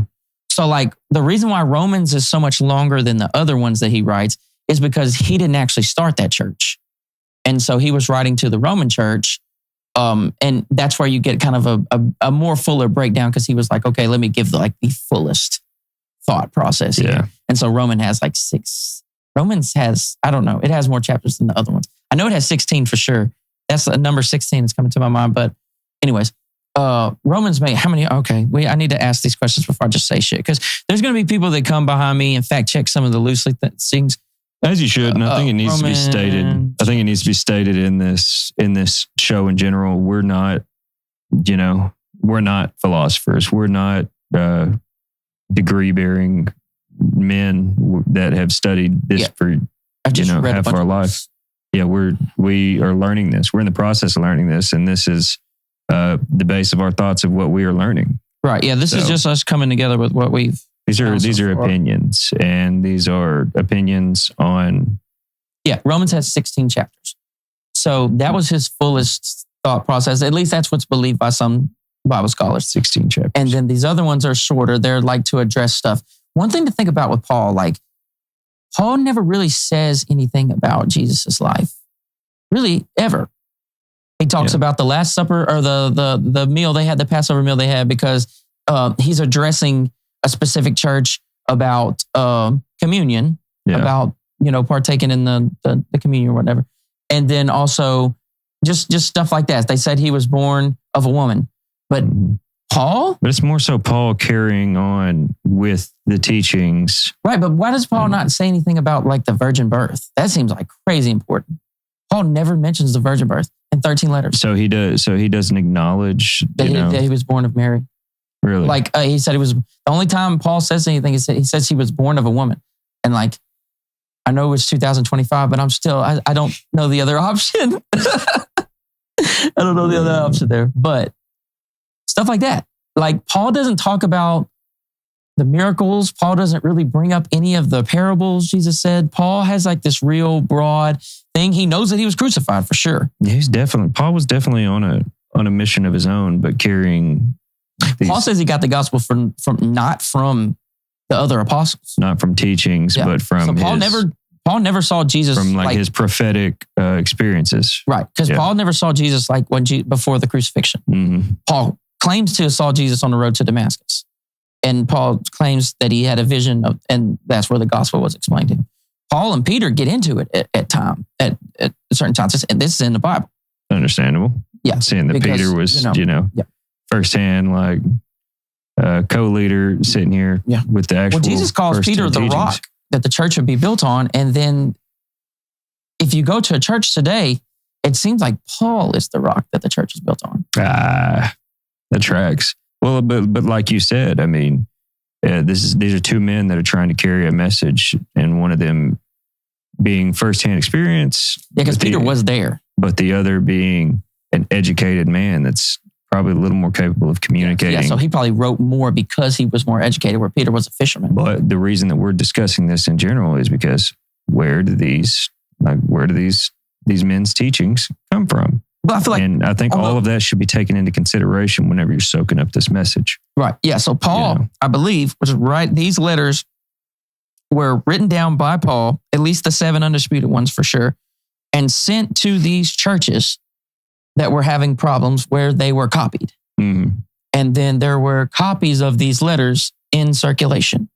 So like the reason why Romans is so much longer than the other ones that he writes is because he didn't actually start that church. And so he was writing to the Roman church. And that's where you get kind of a more fuller breakdown, because he was like, okay, let me give the fullest thought process here. Yeah. And so Romans has, I don't know, it has more chapters than the other ones. I know it has 16 for sure. That's a number 16 that's coming to my mind. But anyways, Romans how many? Okay, I need to ask these questions before I just say shit, because there's going to be people that come behind me and fact check some of the loosely things. As you should, and I think it needs to be stated. I think it needs to be stated in this show in general. We're not, we're not philosophers. We're not degree-bearing men that have studied this for half our life. Yeah, we are learning this. We're in the process of learning this, and this is the base of our thoughts of what we are learning. Right. Yeah. This is just us coming together with what we've. These are opinions, and these are opinions on. Yeah, Romans has 16 chapters, so that was his fullest thought process. At least that's what's believed by some Bible scholars. 16 chapters, and then these other ones are shorter. They're like to address stuff. One thing to think about with Paul, Paul never really says anything about Jesus's life, really ever. He talks about the Last Supper or the meal they had, the Passover meal they had, because he's addressing a specific church about communion, about partaking in the communion or whatever, and then also just stuff like that. They said he was born of a woman, but Paul? But it's more so Paul carrying on with the teachings. Right, but why does Paul not say anything about the virgin birth? That seems like crazy important. Paul never mentions the virgin birth in 13 letters. So he doesn't acknowledge that he was born of Mary. Really? He said he was, the only time Paul says anything is he says he was born of a woman. And I know it's 2025, but I'm still, I don't know the other option. I don't know the other option there, but stuff like that. Paul doesn't talk about the miracles. Paul doesn't really bring up any of the parables Jesus said. Paul has this real broad thing. He knows that he was crucified for sure. Yeah, Paul was definitely on a mission of his own, but carrying. Paul says he got the gospel from not from the other apostles, not from teachings, but from. So Paul never saw Jesus from his prophetic experiences, right? Because Paul never saw Jesus before the crucifixion. Mm-hmm. Paul claims to have saw Jesus on the road to Damascus, and Paul claims that he had a vision and that's where the gospel was explained to him. Paul and Peter get into it at certain times, and this is in the Bible. Understandable. Yeah, seeing that Peter was firsthand co-leader sitting here with the actual. Well, Jesus calls Peter the rock that the church would be built on, and then if you go to a church today, it seems like Paul is the rock that the church is built on. That tracks. Well, but like you said, I mean, these are two men that are trying to carry a message, and one of them being firsthand experience. Yeah, because Peter was there. But the other being an educated man that's probably a little more capable of communicating. Yeah, so he probably wrote more because he was more educated, where Peter was a fisherman. But the reason that we're discussing this in general is because where do these men's teachings come from? But I feel like, and I think all of that should be taken into consideration whenever you're soaking up this message. Right. Yeah. So Paul, I believe, was right. These letters were written down by Paul, at least the 7 undisputed ones for sure, and sent to these churches that were having problems where they were copied. Mm-hmm. And then there were copies of these letters in circulation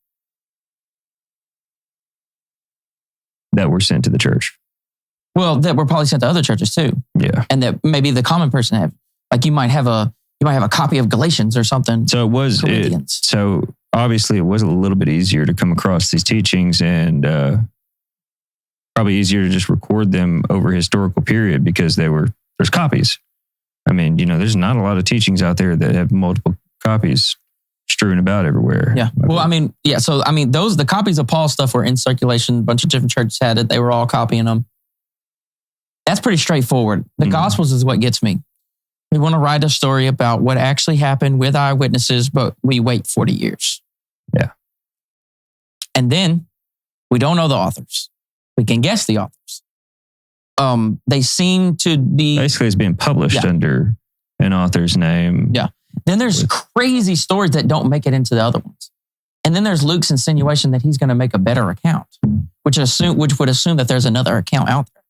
that were sent to the church. Well, that were probably sent to other churches too. Yeah. And that maybe the common person had, like you might have a copy of Galatians or something. So so obviously it was a little bit easier to come across these teachings, and probably easier to just record them over a historical period because there's copies. I mean, there's not a lot of teachings out there that have multiple copies strewn about everywhere. Yeah. Well, So, the copies of Paul's stuff were in circulation. A bunch of different churches had it. They were all copying them. That's pretty straightforward. The Gospels is what gets me. We want to write a story about what actually happened with eyewitnesses, but we wait 40 years. Yeah. And then we don't know the authors. We can guess the authors. They seem to be... Basically, it's being published under an author's name. Yeah. Then there's crazy stories that don't make it into the other ones. And then there's Luke's insinuation that he's going to make a better account, which would assume that there's another account out there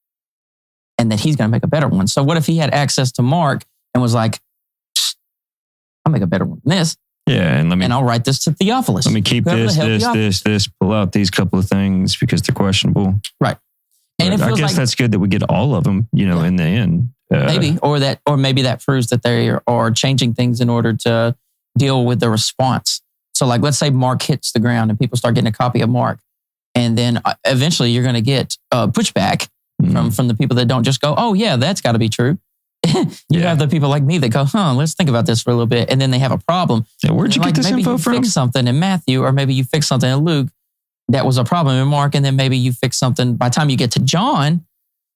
and that he's going to make a better one. So what if he had access to Mark and was like, I'll make a better one than this. Yeah, and I'll write this to Theophilus. Let me keep this, pull out these couple of things because they're questionable. Right. And I guess that's good that we get all of them, in the end. Maybe, or maybe that proves that they are changing things in order to deal with the response. So like, let's say Mark hits the ground and people start getting a copy of Mark. And then eventually you're going to get pushback from the people that don't just go, oh yeah, that's got to be true. You have the people like me that go, let's think about this for a little bit. And then they have a problem. Yeah, where'd you get this info from? Maybe you fix something in Matthew, or maybe you fix something in Luke that was a problem in Mark. And then maybe you fix something. By the time you get to John,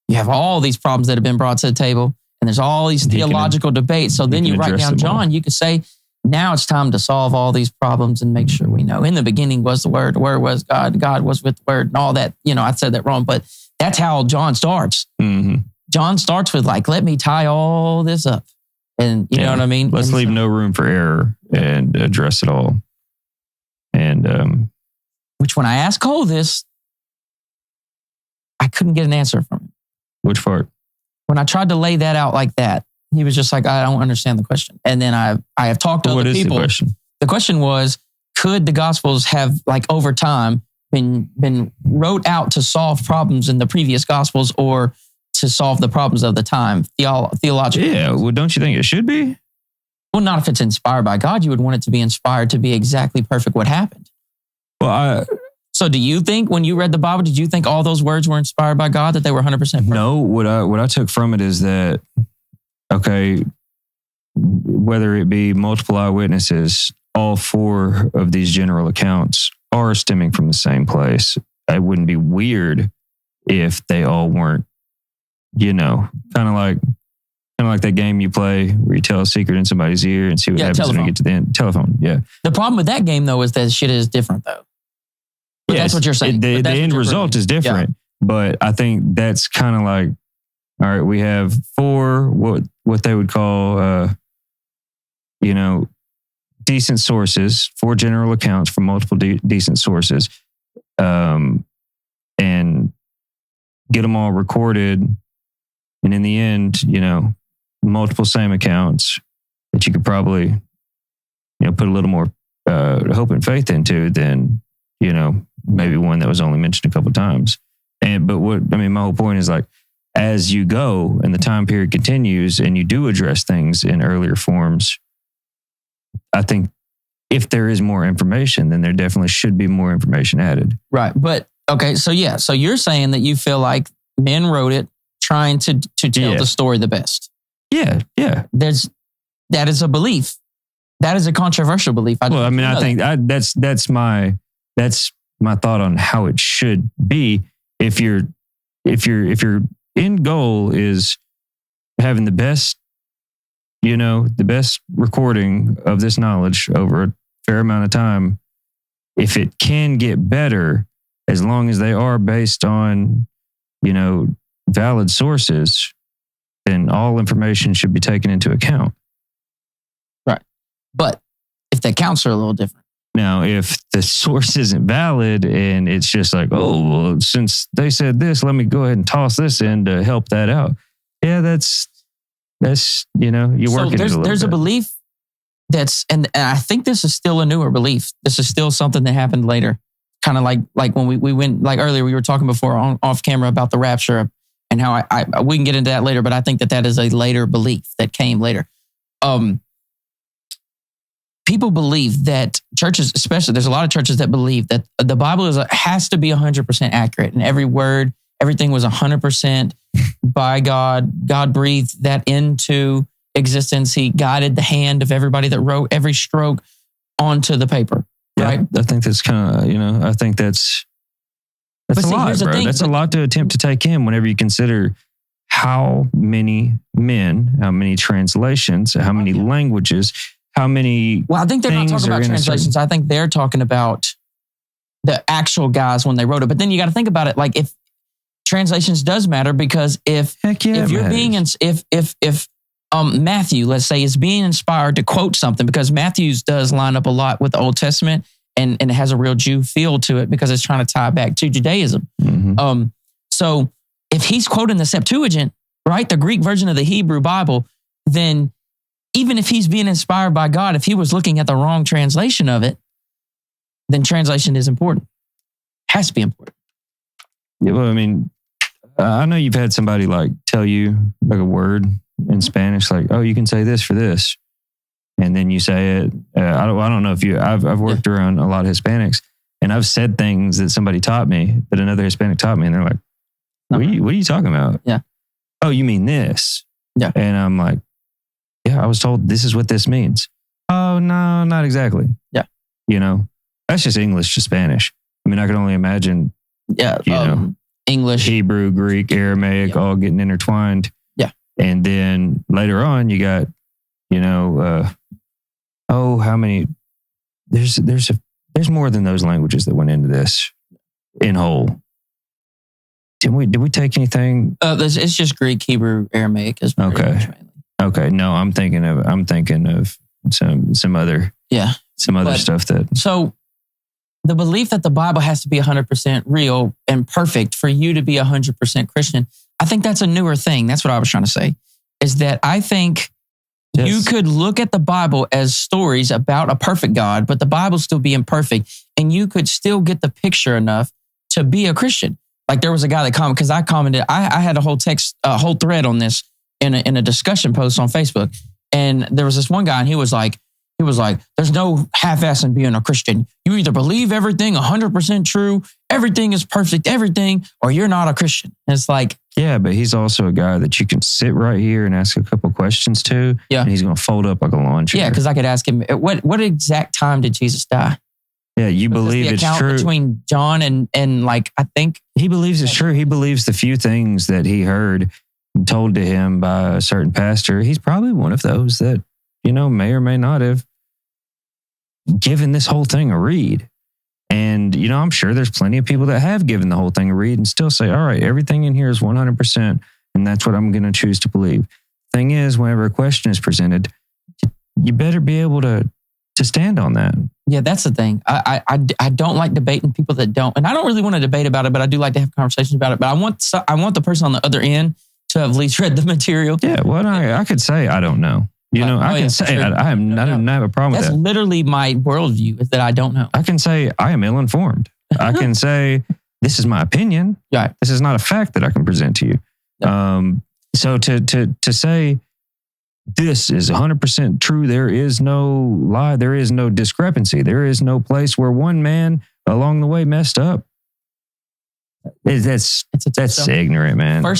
you have all these problems that have been brought to the table. And there's all these theological debates. So then you write down John, you could say, now it's time to solve all these problems and make sure we know. In the beginning was the Word was God, God was with the Word, and all that. I said that wrong, but that's how John starts. Mm-hmm. John starts with let me tie all this up. And you know what I mean? Let's leave no room for error and address it all. And which when I asked Cole this, I couldn't get an answer from him. Which part? When I tried to lay that out like that, he was just like, I don't understand the question. And then I have talked to other people. What is the question? The question was, could the Gospels have over time been wrote out to solve problems in the previous Gospels, or to solve the problems of the time, theologically? Yeah, well, don't you think it should be? Well, not if it's inspired by God. You would want it to be inspired to be exactly perfect what happened. Well, So do you think when you read the Bible, did you think all those words were inspired by God, that they were 100% perfect? No, what I took from it is that, okay, whether it be multiple eyewitnesses, all 4 of these general accounts are stemming from the same place. It wouldn't be weird if they all weren't, kind of like that game you play where you tell a secret in somebody's ear and see what happens when you get to the end. Telephone, yeah. The problem with that game, though, is that shit is different, though. But that's what you're saying. The end result is different, but I think that's kind of like, all right, we have 4 what they would call, decent sources, 4 general accounts from multiple decent sources, and get them all recorded. And in the end, multiple same accounts that you could probably, put a little more hope and faith into than, maybe one that was only mentioned a couple of times. But my whole point is as you go and the time period continues and you do address things in earlier forms, I think if there is more information, then there definitely should be more information added. Right. But okay. So you're saying that you feel like men wrote it trying to tell the story the best. Yeah. Yeah. That is a belief. That is a controversial belief. I think that's my thought on how it should be. If your end goal is having the best recording of this knowledge over a fair amount of time, if it can get better, as long as they are based on, valid sources, then all information should be taken into account. Right. But if the accounts are a little different. Now, if the source isn't valid and it's just like, oh, well, since they said this, let me go ahead and toss this in to help that out. Yeah, that's you're working. So there's a belief and I think this is still a newer belief. This is still something that happened later. Kind of like when we went, like earlier, we were talking before off camera about the rapture and how we can get into that later, but I think that is a later belief that came later. People believe that churches, especially, there's a lot of churches that believe that the Bible has to be 100% accurate, and every word, everything was 100% by God. God breathed that into existence. He guided the hand of everybody that wrote every stroke onto the paper. Right? I think that's kind of, I think that's a lot, bro. That's a lot to attempt to take in whenever you consider how many men, how many translations, how many languages, how many. Well, I think they're not talking about translations. I think they're talking about the actual guys when they wrote it. But then you got to think about it. Like, if translations does matter, because if you're being if Matthew, let's say, is being inspired to quote something, because Matthew's does line up a lot with the Old Testament, and it has a real Jew feel to it because it's trying to tie back to Judaism. Mm-hmm. So if he's quoting the Septuagint, right, the Greek version of the Hebrew Bible, then even if he's being inspired by God, if he was looking at the wrong translation of it, then translation is important. Has to be important. Yeah, well, I mean, I know you've had somebody like tell you like a word in Spanish, like, oh, you can say this for this. And then you say it. I don't know if I've worked around a lot of Hispanics, and I've said things that somebody taught me, that another Hispanic taught me. And they're like, what are you talking about? Yeah. Oh, you mean this? Yeah. And I'm like, yeah, I was told this is what this means. Oh, no, not exactly. Yeah. That's just English to Spanish. I mean, I can only imagine, English, Hebrew, Greek, Aramaic, all getting intertwined. Yeah. And then later on, you got, how many? There's more than those languages that went into this in whole. Did we take anything? It's just Greek, Hebrew, Aramaic. Is Okay. No, I'm thinking of some other stuff that. So the belief that the Bible has to be 100% real and perfect for you to be 100% Christian, I think that's a newer thing. That's what I was trying to say, is that I think you could look at the Bible as stories about a perfect God, but the Bible still be imperfect, and you could still get the picture enough to be a Christian. Like, there was a guy that commented, because I commented, I had a whole thread on this in a discussion post on Facebook. And there was this one guy, and he was like, there's no half-assing being a Christian. You either believe everything 100% true, everything is perfect, everything, or you're not a Christian. And it's like, yeah, but he's also a guy that you can sit right here and ask a couple questions to. Yeah. And he's going to fold up like a lawn chair. Yeah, because I could ask him, what exact time did Jesus die? Yeah, you believe it's true. Between John and like, I think. He believes it's true. He believes the few things that he heard told to him by a certain pastor. He's probably one of those that, may or may not have given this whole thing a read. And, I'm sure there's plenty of people that have given the whole thing a read and still say, all right, everything in here is 100%, and that's what I'm going to choose to believe. Thing is, whenever a question is presented, you better be able to stand on that. Yeah, that's the thing. I don't like debating people that don't, and I don't really want to debate about it, but I do like to have conversations about it. But I want the person on the other end to have at least read the material. Yeah, well, I could say I don't know. I can say sure. I don't have a problem with that. That's literally my worldview, is that I don't know. I can say I am ill-informed. I can say this is my opinion. Right. This is not a fact that I can present to you. No. So to say this is 100% true, there is no lie, there is no discrepancy, there is no place where one man along the way messed up. That's ignorant, man.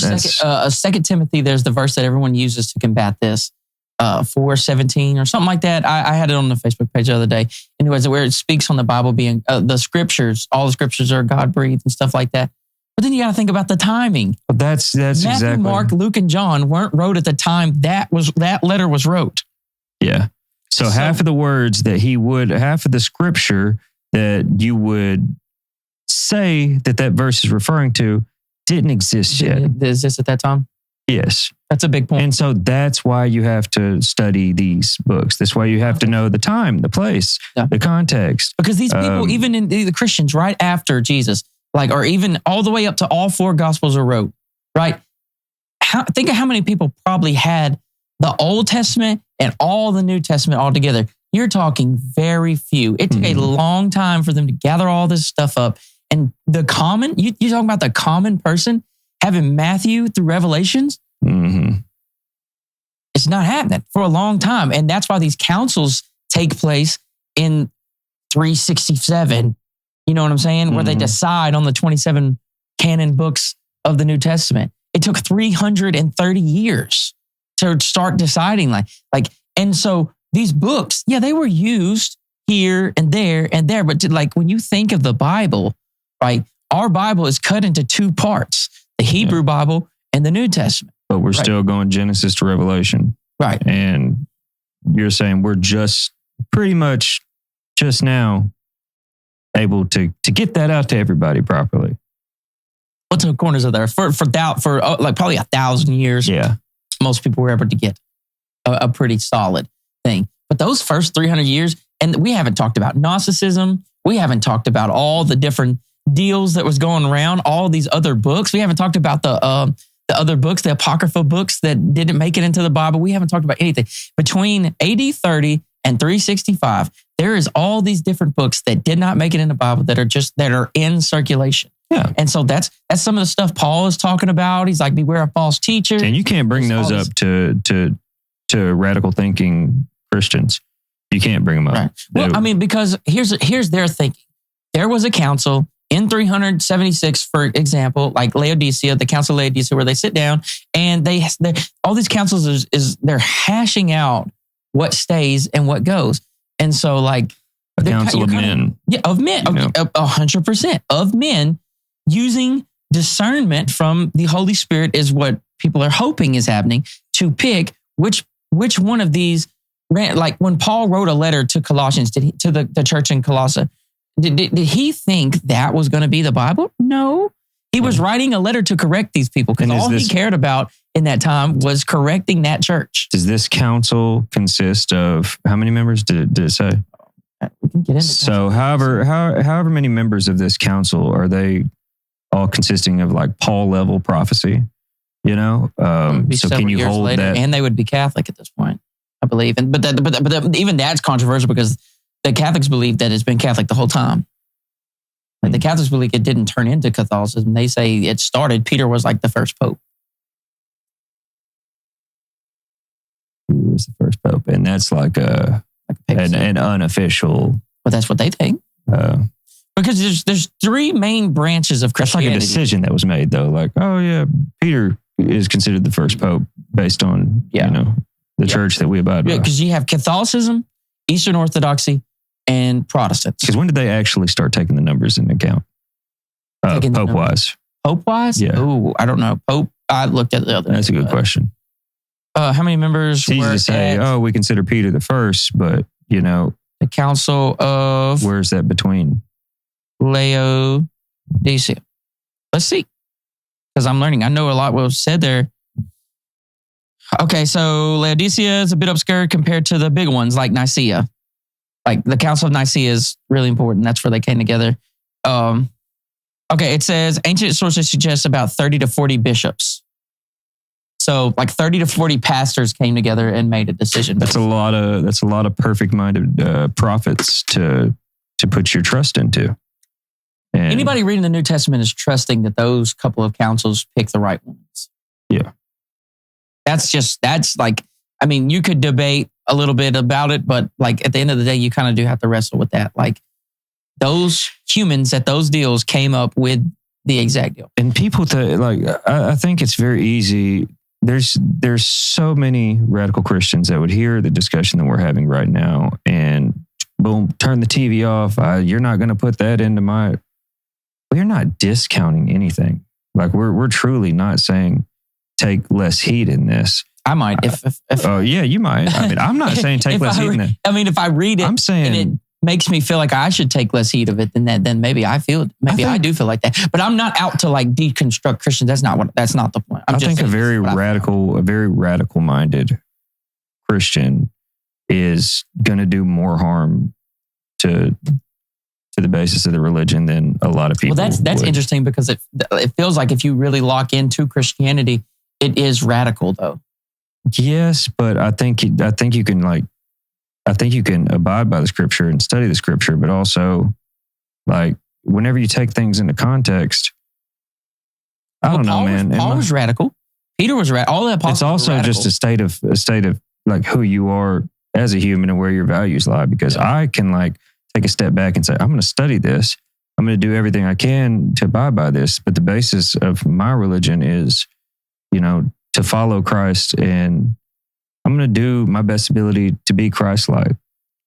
Second Timothy, there's the verse that everyone uses to combat this. 4:17 or something like that. I had it on the Facebook page the other day. Anyways, where it speaks on the Bible being the scriptures, all the scriptures are God breathed and stuff like that. But then you got to think about the timing. That's Matthew, exactly. Mark, Luke, and John weren't wrote at the time that letter was wrote. Yeah. So half of the words that half of the scripture that you would say that verse is referring to didn't exist yet. Did it exist at that time? Yes. That's a big point. And so that's why you have to study these books. That's why you have to know the time, the place, the context. Because these people, even in the Christians right after Jesus, or even all the way up to all 4 gospels are wrote, right? Think of how many people probably had the Old Testament and all the New Testament all together. You're talking very few. It took a long time for them to gather all this stuff up. And the common, you're talking about the common person having Matthew through Revelations. It's not happening for a long time. And that's why these councils take place in 367. You know what I'm saying? Where they decide on the 27 canon books of the New Testament. It took 330 years to start deciding and so these books, they were used here and there. But when you think of the Bible, right, our Bible is cut into 2 parts, the Hebrew Bible and the New Testament. But we're still going Genesis to Revelation. Right. And you're saying we're just pretty much just now able to get that out to everybody properly. What's the corners of there? For probably 1,000 years. Yeah. Most people were able to get a pretty solid thing. But those first 300 years, and we haven't talked about Gnosticism. We haven't talked about all the different deals that was going around, all these other books. We haven't talked about the other books, the Apocrypha books that didn't make it into the Bible. We haven't talked about anything. Between AD 30 and 365, there is all these different books that did not make it in the Bible that are in circulation. Yeah. And so that's some of the stuff Paul is talking about. He's like, beware of false teachers. And you can't bring those up to radical thinking Christians. You can't bring them up. Right. Well, because here's their thinking. There was a council in 376, for example, like Laodicea, the Council of Laodicea, where they sit down and they all these councils they're hashing out what stays and what goes. And so a council of men. Of men, 100% of men using discernment from the Holy Spirit is what people are hoping is happening to pick which one of these. Like when Paul wrote a letter to Colossians, to the church in Colossae, did he think that was going to be the Bible? No. He was writing a letter to correct these people because all he cared about in that time was correcting that church. Does this council consist of how many members did it say? We can get into so however many members of this council are they all consisting of Paul level prophecy? So can you hold later, that? And they would be Catholic at this point, I believe. But even that's controversial because the Catholics believe that it's been Catholic the whole time. The Catholics believe it didn't turn into Catholicism. They say it started. Peter was the first pope. He was the first pope, and that's an unofficial. But that's what they think. Because there's 3 main branches of Christianity. That's a decision that was made, though. Peter is considered the first pope based on the church that we abide by. Because you have Catholicism, Eastern Orthodoxy, and Protestants. Because when did they actually start taking the numbers into account? Pope-wise. Pope-wise? Yeah. Oh, I don't know. Pope, I looked at the other. That's a good question. How many members it's easy were to say, we consider Peter the first, but, the Council of... Where's that between? Laodicea. Let's see. Because I'm learning. I know a lot was said there. Okay, so Laodicea is a bit obscure compared to the big ones like Nicaea. The Council of Nicaea is really important. That's where they came together. Okay, it says ancient sources suggest about 30 to 40 bishops. So 30 to 40 pastors came together and made a decision. That's a lot of perfect-minded prophets to put your trust into. And anybody reading the New Testament is trusting that those couple of councils pick the right ones. Yeah. You could debate a little bit about it, but at the end of the day, you kind of do have to wrestle with that. Those humans at those deals came up with the exact deal. And people I think it's very easy there's so many radical Christians that would hear the discussion that we're having right now and boom, turn the TV off. You're not going to put that into my... We're not discounting anything. Like we're truly not saying take less heed in this. I might. If oh yeah, you might. I mean, I'm not saying take less heed in it. I mean, if I read it, I'm saying, and it makes me feel like I should take less heed of it than that, then maybe I do feel like that. But I'm not out to like deconstruct Christians. That's not the point. I think a very radical minded Christian is going to do more harm to the basis of the religion than a lot of people. Well, that's interesting because it feels like if you really lock into Christianity, it is radical though. Yes, but I think you can abide by the scripture and study the scripture, but also like whenever you take things into context, I don't know, man. Paul was radical. Peter was radical. All the apostles. It's also just a state of like who you are as a human and where your values lie. Because I can like take a step back and say, I'm going to study this. I'm going to do everything I can to abide by this. But the basis of my religion is, to follow Christ, and I'm going to do my best ability to be Christ-like.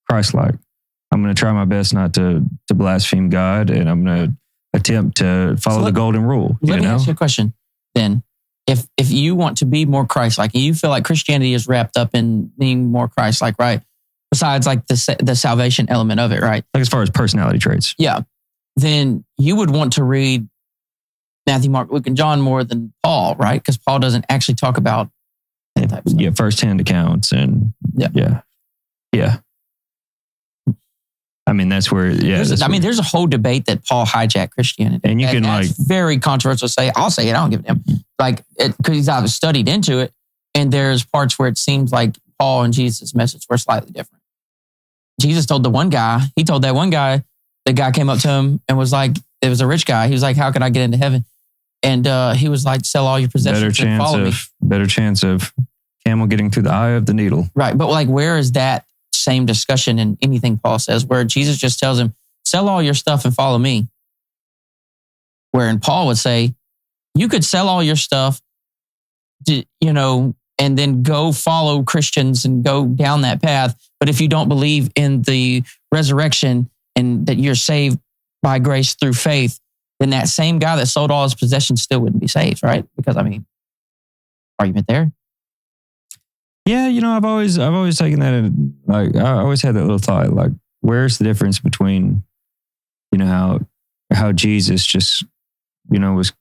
I'm going to try my best not to blaspheme God, and I'm going to attempt to follow the golden rule. Let me ask you a question then. If you want to be more Christ-like, and you feel like Christianity is wrapped up in being more Christ-like, right? Besides like the salvation element of it, right? Like as far as personality traits. Yeah. Then you would want to read Matthew, Mark, Luke, and John more than Paul, right? Because Paul doesn't actually talk about that type of stuff. Yeah, firsthand accounts and yeah. I mean, that's where, there's a whole debate that Paul hijacked Christianity. And you can like... very controversial to say. I'll say it, I don't give a damn. Like, because he's obviously studied into it. And there's parts where it seems like Paul and Jesus' message were slightly different. Jesus told that one guy, the guy came up to him and was like, it was a rich guy. He was like, how can I get into heaven? And he was like, sell all your possessions and follow me. Better chance of camel getting through the eye of the needle. Right. But like, where is that same discussion in anything Paul says, where Jesus just tells him, sell all your stuff and follow me? Wherein Paul would say, you could sell all your stuff, and then go follow Christians and go down that path. But if you don't believe in the resurrection and that you're saved by grace through faith, then that same guy that sold all his possessions still wouldn't be saved, right? Because argument there. Yeah, I've always taken that in, like, I always had that little thought, like, where's the difference between, how Jesus just, was,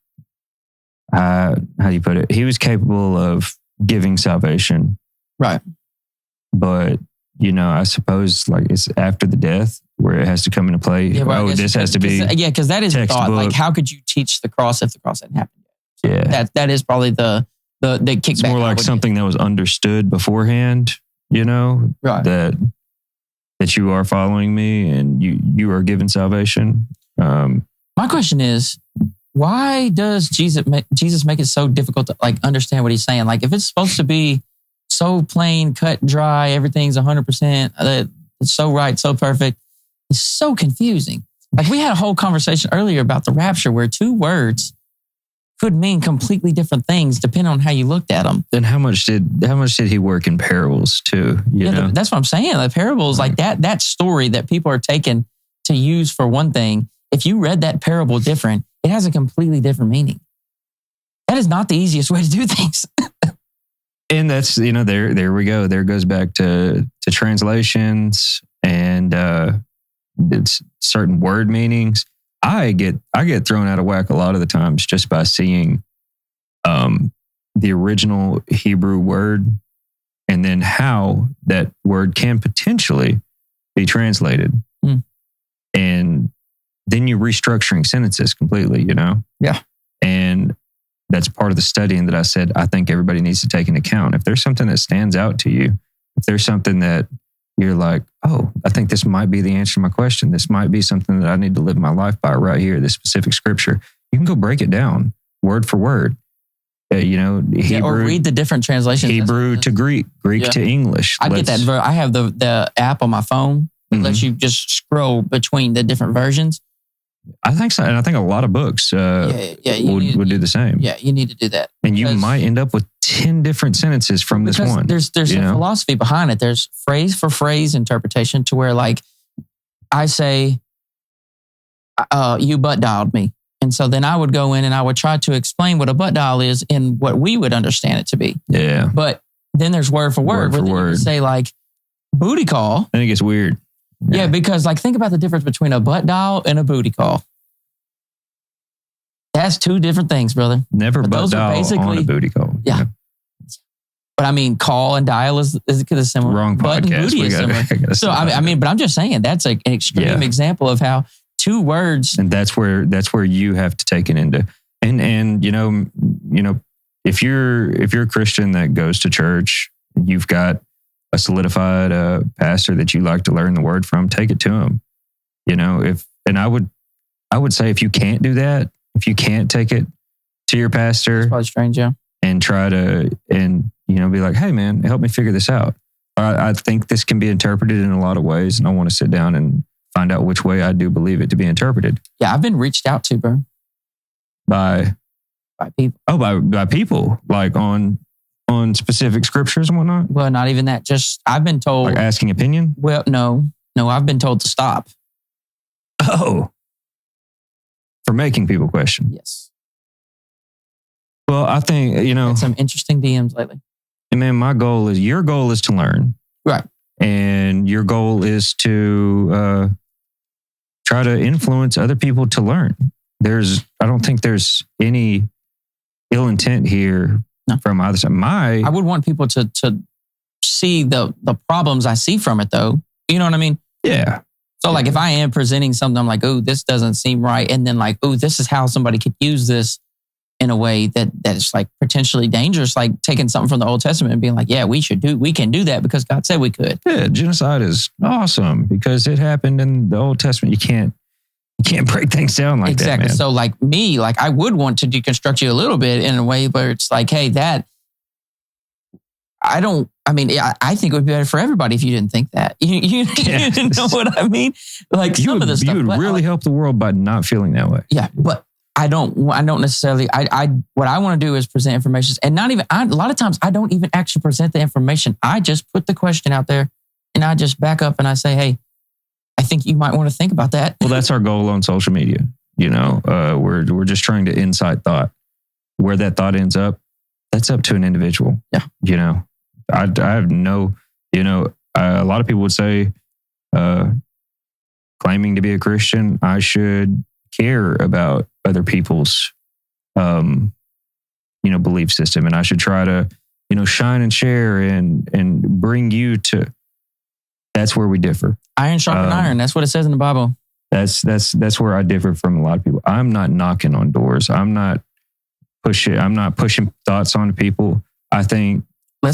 how do you put it? He was capable of giving salvation. Right. But, I suppose like it's after the death where it has to come into play. Yeah, well, this has to be. Yeah, because that is the thought. Like, how could you teach the cross if the cross hadn't happened yet? Yeah. That is probably the kickback. It's more like something that was understood beforehand, right. That you are following me and you are given salvation. My question is, why does Jesus make it so difficult to like understand what he's saying? Like, if it's supposed to be so plain, cut, dry, everything's 100%, it's so right, so perfect, it's so confusing. Like, we had a whole conversation earlier about the rapture where two words could mean completely different things depending on how you looked at them. Then how much did he work in parables too? That's what I'm saying. The parables, like that story that people are taking to use for one thing, if you read that parable different, it has a completely different meaning. That is not the easiest way to do things. And that's, there we go. There goes back to translations and it's certain word meanings. I get thrown out of whack a lot of the times just by seeing the original Hebrew word and then how that word can potentially be translated. And then you're restructuring sentences completely, Yeah. And that's part of the studying that I said I think everybody needs to take into account. If there's something that stands out to you, if there's something that you're like, oh, I think this might be the answer to my question. This might be something that I need to live my life by right here, this specific scripture. You can go break it down word for word. Hebrew, or read the different translations. Hebrew to Greek, Greek to English. I get that. I have the app on my phone that lets you just scroll between the different versions. I think so. And I think a lot of books would do the same. Yeah, you need to do that. And you might end up with 10 different sentences from this one. There's a philosophy behind it. There's phrase for phrase interpretation to where like I say, you butt dialed me. And so then I would go in and I would try to explain what a butt dial is in what we would understand it to be. Yeah. But then there's word for word. Word for word. You say like booty call. I think it's weird. Yeah, because like think about the difference between a butt dial and a booty call. That's two different things, brother. Never butt dial on a booty call. Yeah. But I mean, call and dial is similar. Wrong podcast. Butt and booty is similar. So I mean, but I'm just saying that's an extreme example of how two words. And that's where you have to take it into. And you know, if you're a Christian that goes to church, you've got a solidified pastor that you like to learn the word from, take it to him. You know, I would say if you can't do that, if you can't take it to your pastor, it's probably strange, yeah, and try to be like, hey man, help me figure this out. I think this can be interpreted in a lot of ways, and I want to sit down and find out which way I do believe it to be interpreted. Yeah, I've been reached out to, bro. By people. Oh, by people, like on specific scriptures and whatnot? Well, not even that. Just, I've been told. Like asking opinion? Well, no, I've been told to stop. Oh. For making people question? Yes. Well, I think, Had some interesting DMs lately. And man, your goal is to learn. Right. And your goal is to try to influence other people to learn. I don't think there's any ill intent here from either side. I would want people to see the problems I see from it, though. You know what I mean? Yeah. So like if I am presenting something, I'm like, oh, this doesn't seem right. And then like, oh, this is how somebody could use this in a way that is like potentially dangerous, like taking something from the Old Testament and being like, yeah, we can do that because God said we could. Yeah, genocide is awesome because it happened in the Old Testament. You can't break things down like that, man. So like me, like I would want to deconstruct you a little bit in a way where it's like, hey, I think it would be better for everybody if you didn't think that. You know what I mean? Like you would really help the world by not feeling that way. Yeah, but I don't necessarily. What I want to do is present information, and not even. A lot of times, I don't even actually present the information. I just put the question out there, and I just back up and I say, hey, I think you might want to think about that. Well, that's our goal on social media. We're just trying to incite thought. Where that thought ends up, that's up to an individual. Yeah. I have no, a lot of people would say, claiming to be a Christian, I should care about other people's, belief system. And I should try to, shine and share and bring you to, that's where we differ. Iron sharpen iron. That's what it says in the Bible. That's where I differ from a lot of people. I'm not knocking on doors. I'm not pushing thoughts on people. I think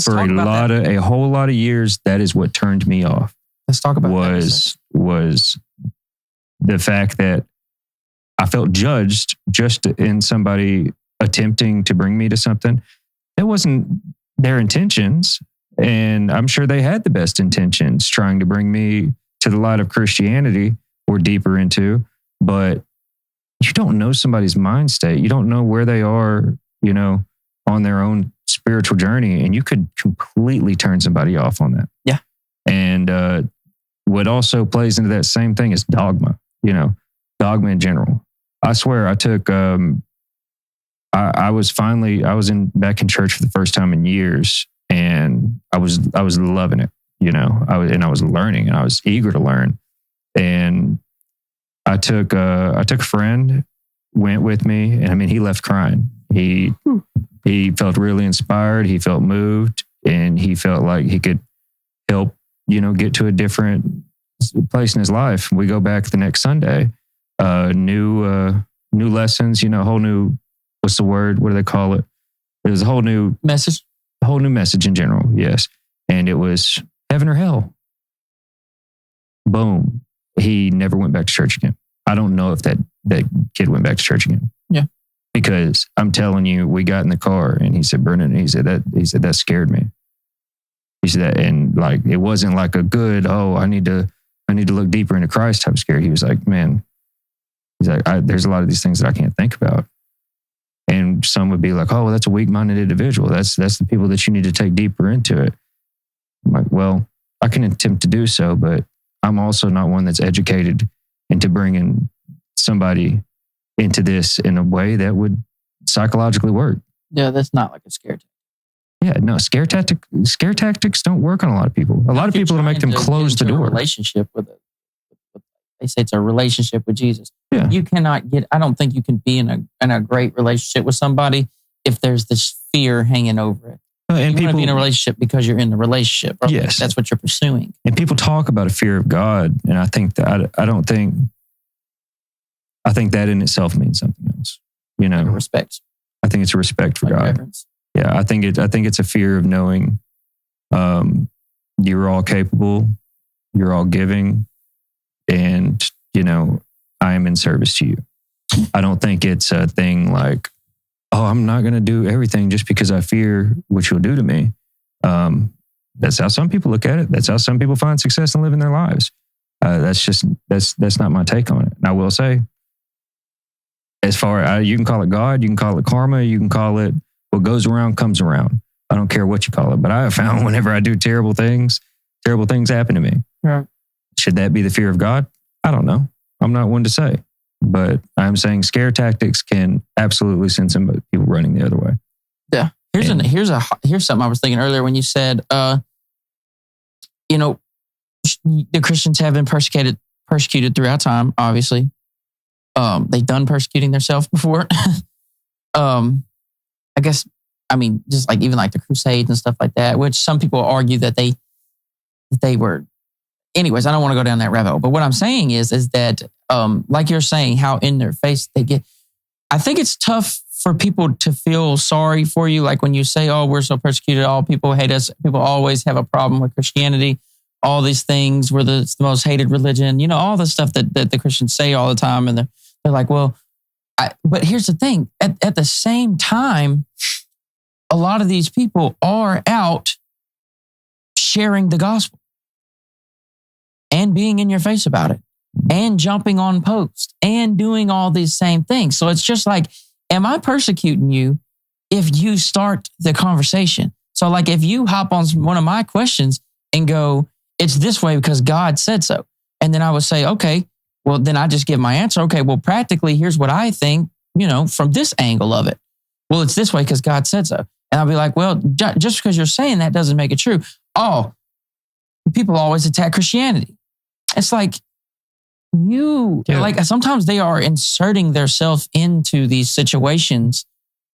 for a whole lot of years, that is what turned me off. Let's talk about was the fact that I felt judged just in somebody attempting to bring me to something. It wasn't their intentions. And I'm sure they had the best intentions trying to bring me to the light of Christianity or deeper into, but you don't know somebody's mind state. You don't know where they are, on their own spiritual journey, and you could completely turn somebody off on that. Yeah. And what also plays into that same thing is dogma, dogma in general. I swear I took, I was back in church for the first time in years, and I was loving it, I was learning, and I was eager to learn. And I took a friend, went with me, and he left crying. He felt really inspired. He felt moved, and he felt like he could help, get to a different place in his life. We go back the next Sunday, new lessons, whole new, what's the word? What do they call it? It was a whole new message. A whole new message in general. Yes. And it was heaven or hell. Boom. He never went back to church again. I don't know if that kid went back to church again. Yeah. Because I'm telling you, we got in the car and he said, Brennan, he said that scared me. He said that, and like, it wasn't like a good, I need to look deeper into Christ type of scare. He was like, man, he's like, there's a lot of these things that I can't think about. And some would be like, oh, well, that's a weak-minded individual. That's the people that you need to take deeper into it. I'm like, well, I can attempt to do so, but I'm also not one that's educated into bringing somebody into this in a way that would psychologically work. Yeah, that's not like a scare tactic. Yeah, no, scare tactics don't work on a lot of people. A lot of people will make them close the door. Relationship with it. They say it's a relationship with Jesus. Yeah. You cannot get, I don't think you can be in a great relationship with somebody if there's this fear hanging over it. And you want to be in a relationship because you're in the relationship. Or yes. That's what you're pursuing. And people talk about a fear of God. And I think that, I think that in itself means something else. You know, respect. I think it's a respect for like God. Reverence. Yeah. I think it's a fear of knowing you're all capable, you're all giving, and, you know, I am in service to you. I don't think it's a thing like, oh, I'm not going to do everything just because I fear what you'll do to me. That's how some people look at it. That's how some people find success in living their lives. That's not my take on it. And I will say, as far you can call it God, you can call it karma, you can call it what goes around comes around. I don't care what you call it. But I have found whenever I do terrible things happen to me. Right. Should that be the fear of God? I don't know. I'm not one to say. But I'm saying scare tactics can absolutely send some people running the other way. Yeah. Here's something I was thinking earlier when you said, you know, the Christians have been persecuted throughout time, obviously. They've done persecuting themselves before. I guess, I mean, just like even like the Crusades and stuff like that, which some people argue that they were. Anyways, I don't want to go down that rabbit hole. But what I'm saying is that, like you're saying, how in their face they get. I think it's tough for people to feel sorry for you. Like when you say, oh, we're so persecuted, all people hate us. People always have a problem with Christianity. All these things, it's the most hated religion. You know, all the stuff that the Christians say all the time. And they're like, well, but here's the thing. At the same time, a lot of these people are out sharing the gospel and being in your face about it and jumping on posts and doing all these same things. So it's just like, am I persecuting you if you start the conversation? So like if you hop on one of my questions and go, it's this way because God said so. And then I would say, okay, well, then I just give my answer. Okay, well, practically, here's what I think, you know, from this angle of it. Well, it's this way because God said so. And I'll be like, well, just because you're saying that doesn't make it true. Oh, people always attack Christianity. It's like like sometimes they are inserting themselves into these situations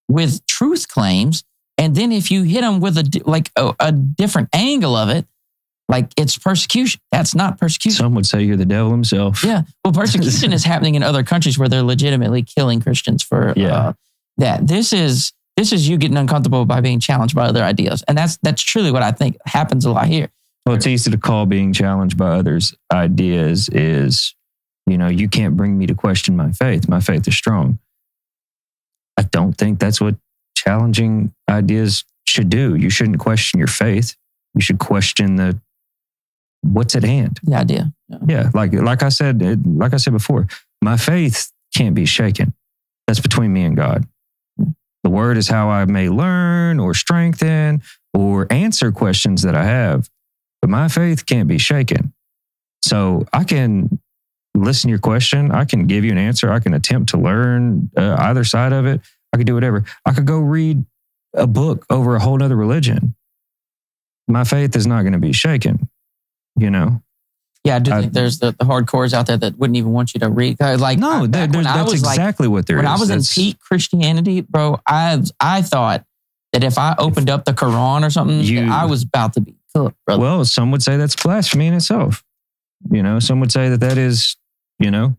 with truth claims. And then if you hit them with a different angle of it, like it's persecution. That's not persecution. Some would say you're the devil himself. Yeah. Well, persecution is happening in other countries where they're legitimately killing Christians for that. This is you getting uncomfortable by being challenged by other ideas. And that's truly what I think happens a lot here. Well, it's easy to call being challenged by others' ideas is, you know, you can't bring me to question my faith. My faith is strong. I don't think that's what challenging ideas should do. You shouldn't question your faith. You should question what's at hand. The idea. Yeah. Like I said before, my faith can't be shaken. That's between me and God. The word is how I may learn or strengthen or answer questions that I have. But my faith can't be shaken. So I can listen to your question. I can give you an answer. I can attempt to learn either side of it. I could do whatever. I could go read a book over a whole other religion. My faith is not going to be shaken, you know? Yeah, I do think there's the hardcores out there that wouldn't even want you to read. Like, no, that's exactly what there is. When I was in peak Christianity, bro, I thought that if I opened up the Quran or something, I was about to be cooked, brother. Well, some would say that's blasphemy in itself. You know, some would say that is, you know,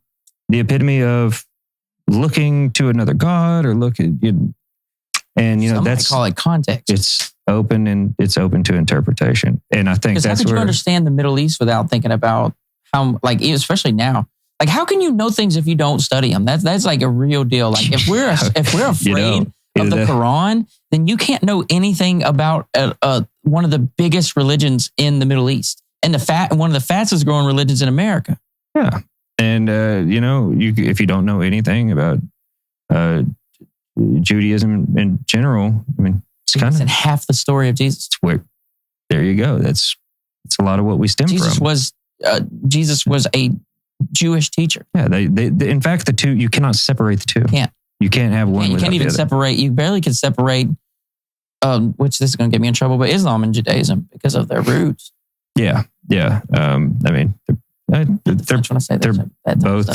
the epitome of looking to another God or and you know, that's call it context. It's open to interpretation. And I think that's how could where you understand the Middle East without thinking about how, like, especially now, like, how can you know things if you don't study them? That's like a real deal. Like if we're afraid of the Quran, then you can't know anything about one of the biggest religions in the Middle East and one of the fastest growing religions in America. Yeah. And, you know, if you don't know anything about Judaism in general. I mean, it's kind of half the story of Jesus. There you go. That's a lot of what we stem Jesus from. Jesus was a Jewish teacher. Yeah, they in fact, the two, you cannot separate the two. You can't have one. You can't even separate. You barely can separate. Which this is going to get me in trouble, but Islam and Judaism because of their roots. Yeah. I mean, they're both.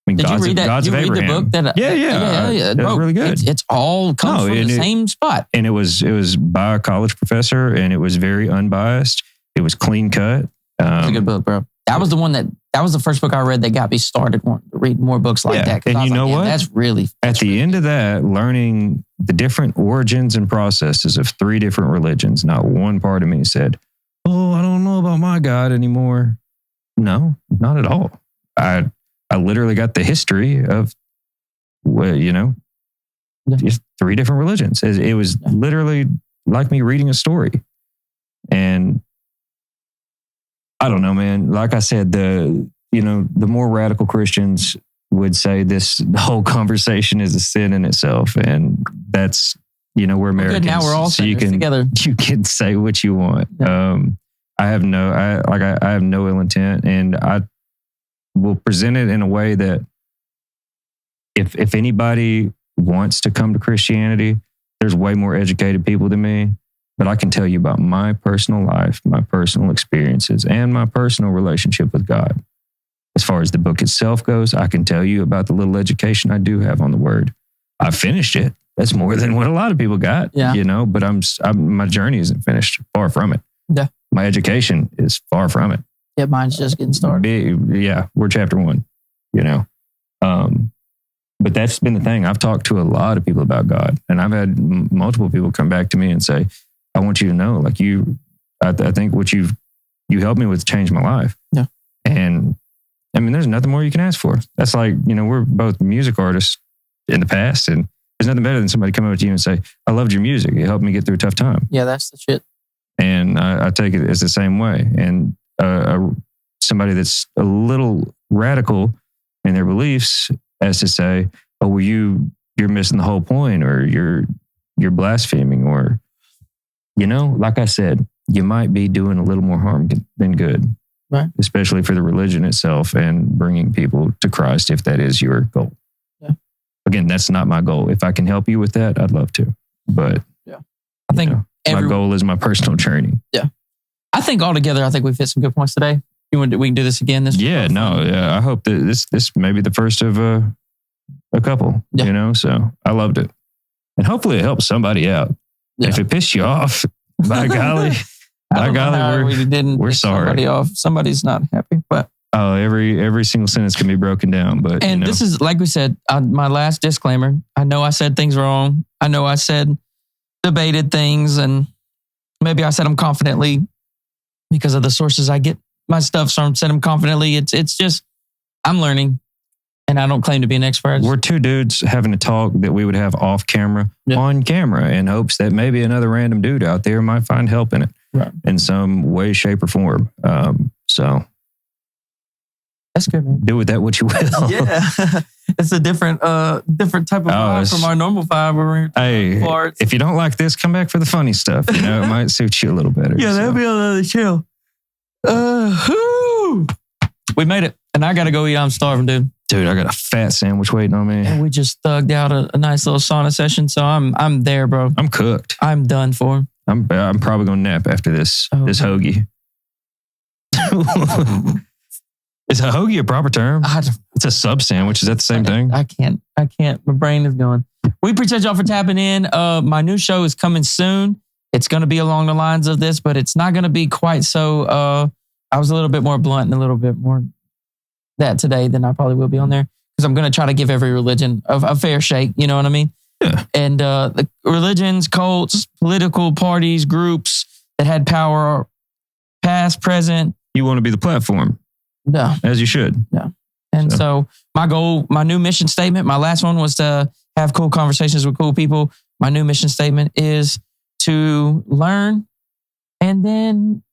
Did you read that? Gods Did you read Abraham. The book? That was really good. It's all comes from the same spot. And it was by a college professor, and it was very unbiased. It was clean cut. It's a good book, bro. That was the one that was the first book I read that got me started wanting to read more books like that. And you know what? That's really at the end of that, learning the different origins and processes of 3 different religions. Not one part of me said, "Oh, I don't know about my God anymore." No, not at all. I literally got the history of, just 3 different religions. It was literally like me reading a story. And I don't know, man. Like I said, the more radical Christians would say this whole conversation is a sin in itself. And that's, we're Americans. Good, now we're all together. You can say what you want. Yeah. I have no ill intent, and I will present it in a way that if anybody wants to come to Christianity, there's way more educated people than me. But I can tell you about my personal life, my personal experiences, and my personal relationship with God. As far as the book itself goes, I can tell you about the little education I do have on the Word. I finished it. That's more than what a lot of people got, but my journey isn't finished. Far from it. Yeah. My education is far from it. Yeah, mine's just getting started. We're chapter 1, But that's been the thing. I've talked to a lot of people about God, and I've had multiple people come back to me and say, "I want you to know, I think what you helped me with changed my life." Yeah. And I mean, there's nothing more you can ask for. That's like, we're both music artists in the past, and there's nothing better than somebody coming up to you and say, "I loved your music. It helped me get through a tough time." Yeah, that's the shit. And I take it as the same way. And somebody that's a little radical in their beliefs as to say, "Oh, well, you're missing the whole point, or you're blaspheming," or, like I said, you might be doing a little more harm than good, right? Especially for the religion itself and bringing people to Christ, if that is your goal. Yeah. Again, that's not my goal. If I can help you with that, I'd love to. But I think my goal is my personal journey. Yeah. I think altogether, we've hit some good points today. We can do this again. I hope that this may be the first of a couple, so I loved it. And hopefully it helps somebody out. Yeah. If it pissed you off, by golly, we're sorry. Somebody's not happy, but every single sentence can be broken down. But this is, like we said, my last disclaimer. I know I said things wrong. I know I debated things, and maybe I said them confidently because of the sources I get my stuff from. Said them confidently. It's just I'm learning, and I don't claim to be an expert. We're 2 dudes having a talk that we would have off camera, on camera, in hopes that maybe another random dude out there might find help in it, in some way, shape, or form. So that's good, man. Do with that what you will. Yeah, it's a different type of vibe from our normal vibe. Where we're if you don't like this, come back for the funny stuff. It might suit you a little better. Yeah, that'll be a little chill. We made it, and I gotta go eat. I'm starving, dude. Dude, I got a fat sandwich waiting on me. And we just thugged out a nice little sauna session, so I'm there, bro. I'm cooked. I'm done for. I'm probably gonna nap after this hoagie. Is a hoagie a proper term? It's a sub sandwich. Is that the same thing? I can't. My brain is going. We appreciate y'all for tapping in. My new show is coming soon. It's going to be along the lines of this, but it's not going to be quite so. I was a little bit more blunt and a little bit more that today than I probably will be on there, because I'm going to try to give every religion a fair shake. You know what I mean? Yeah. And the religions, cults, political parties, groups that had power, past, present. You want to be the platform. No. As you should. Yeah. And so my goal, my new mission statement, my last one was to have cool conversations with cool people. My new mission statement is to learn and then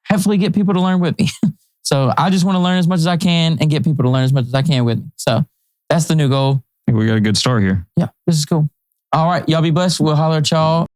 hopefully get people to learn with me. So I just want to learn as much as I can and get people to learn as much as I can with me. So that's the new goal. think we got a good start here. Yeah, this is cool. All right, y'all be blessed. We'll holler at y'all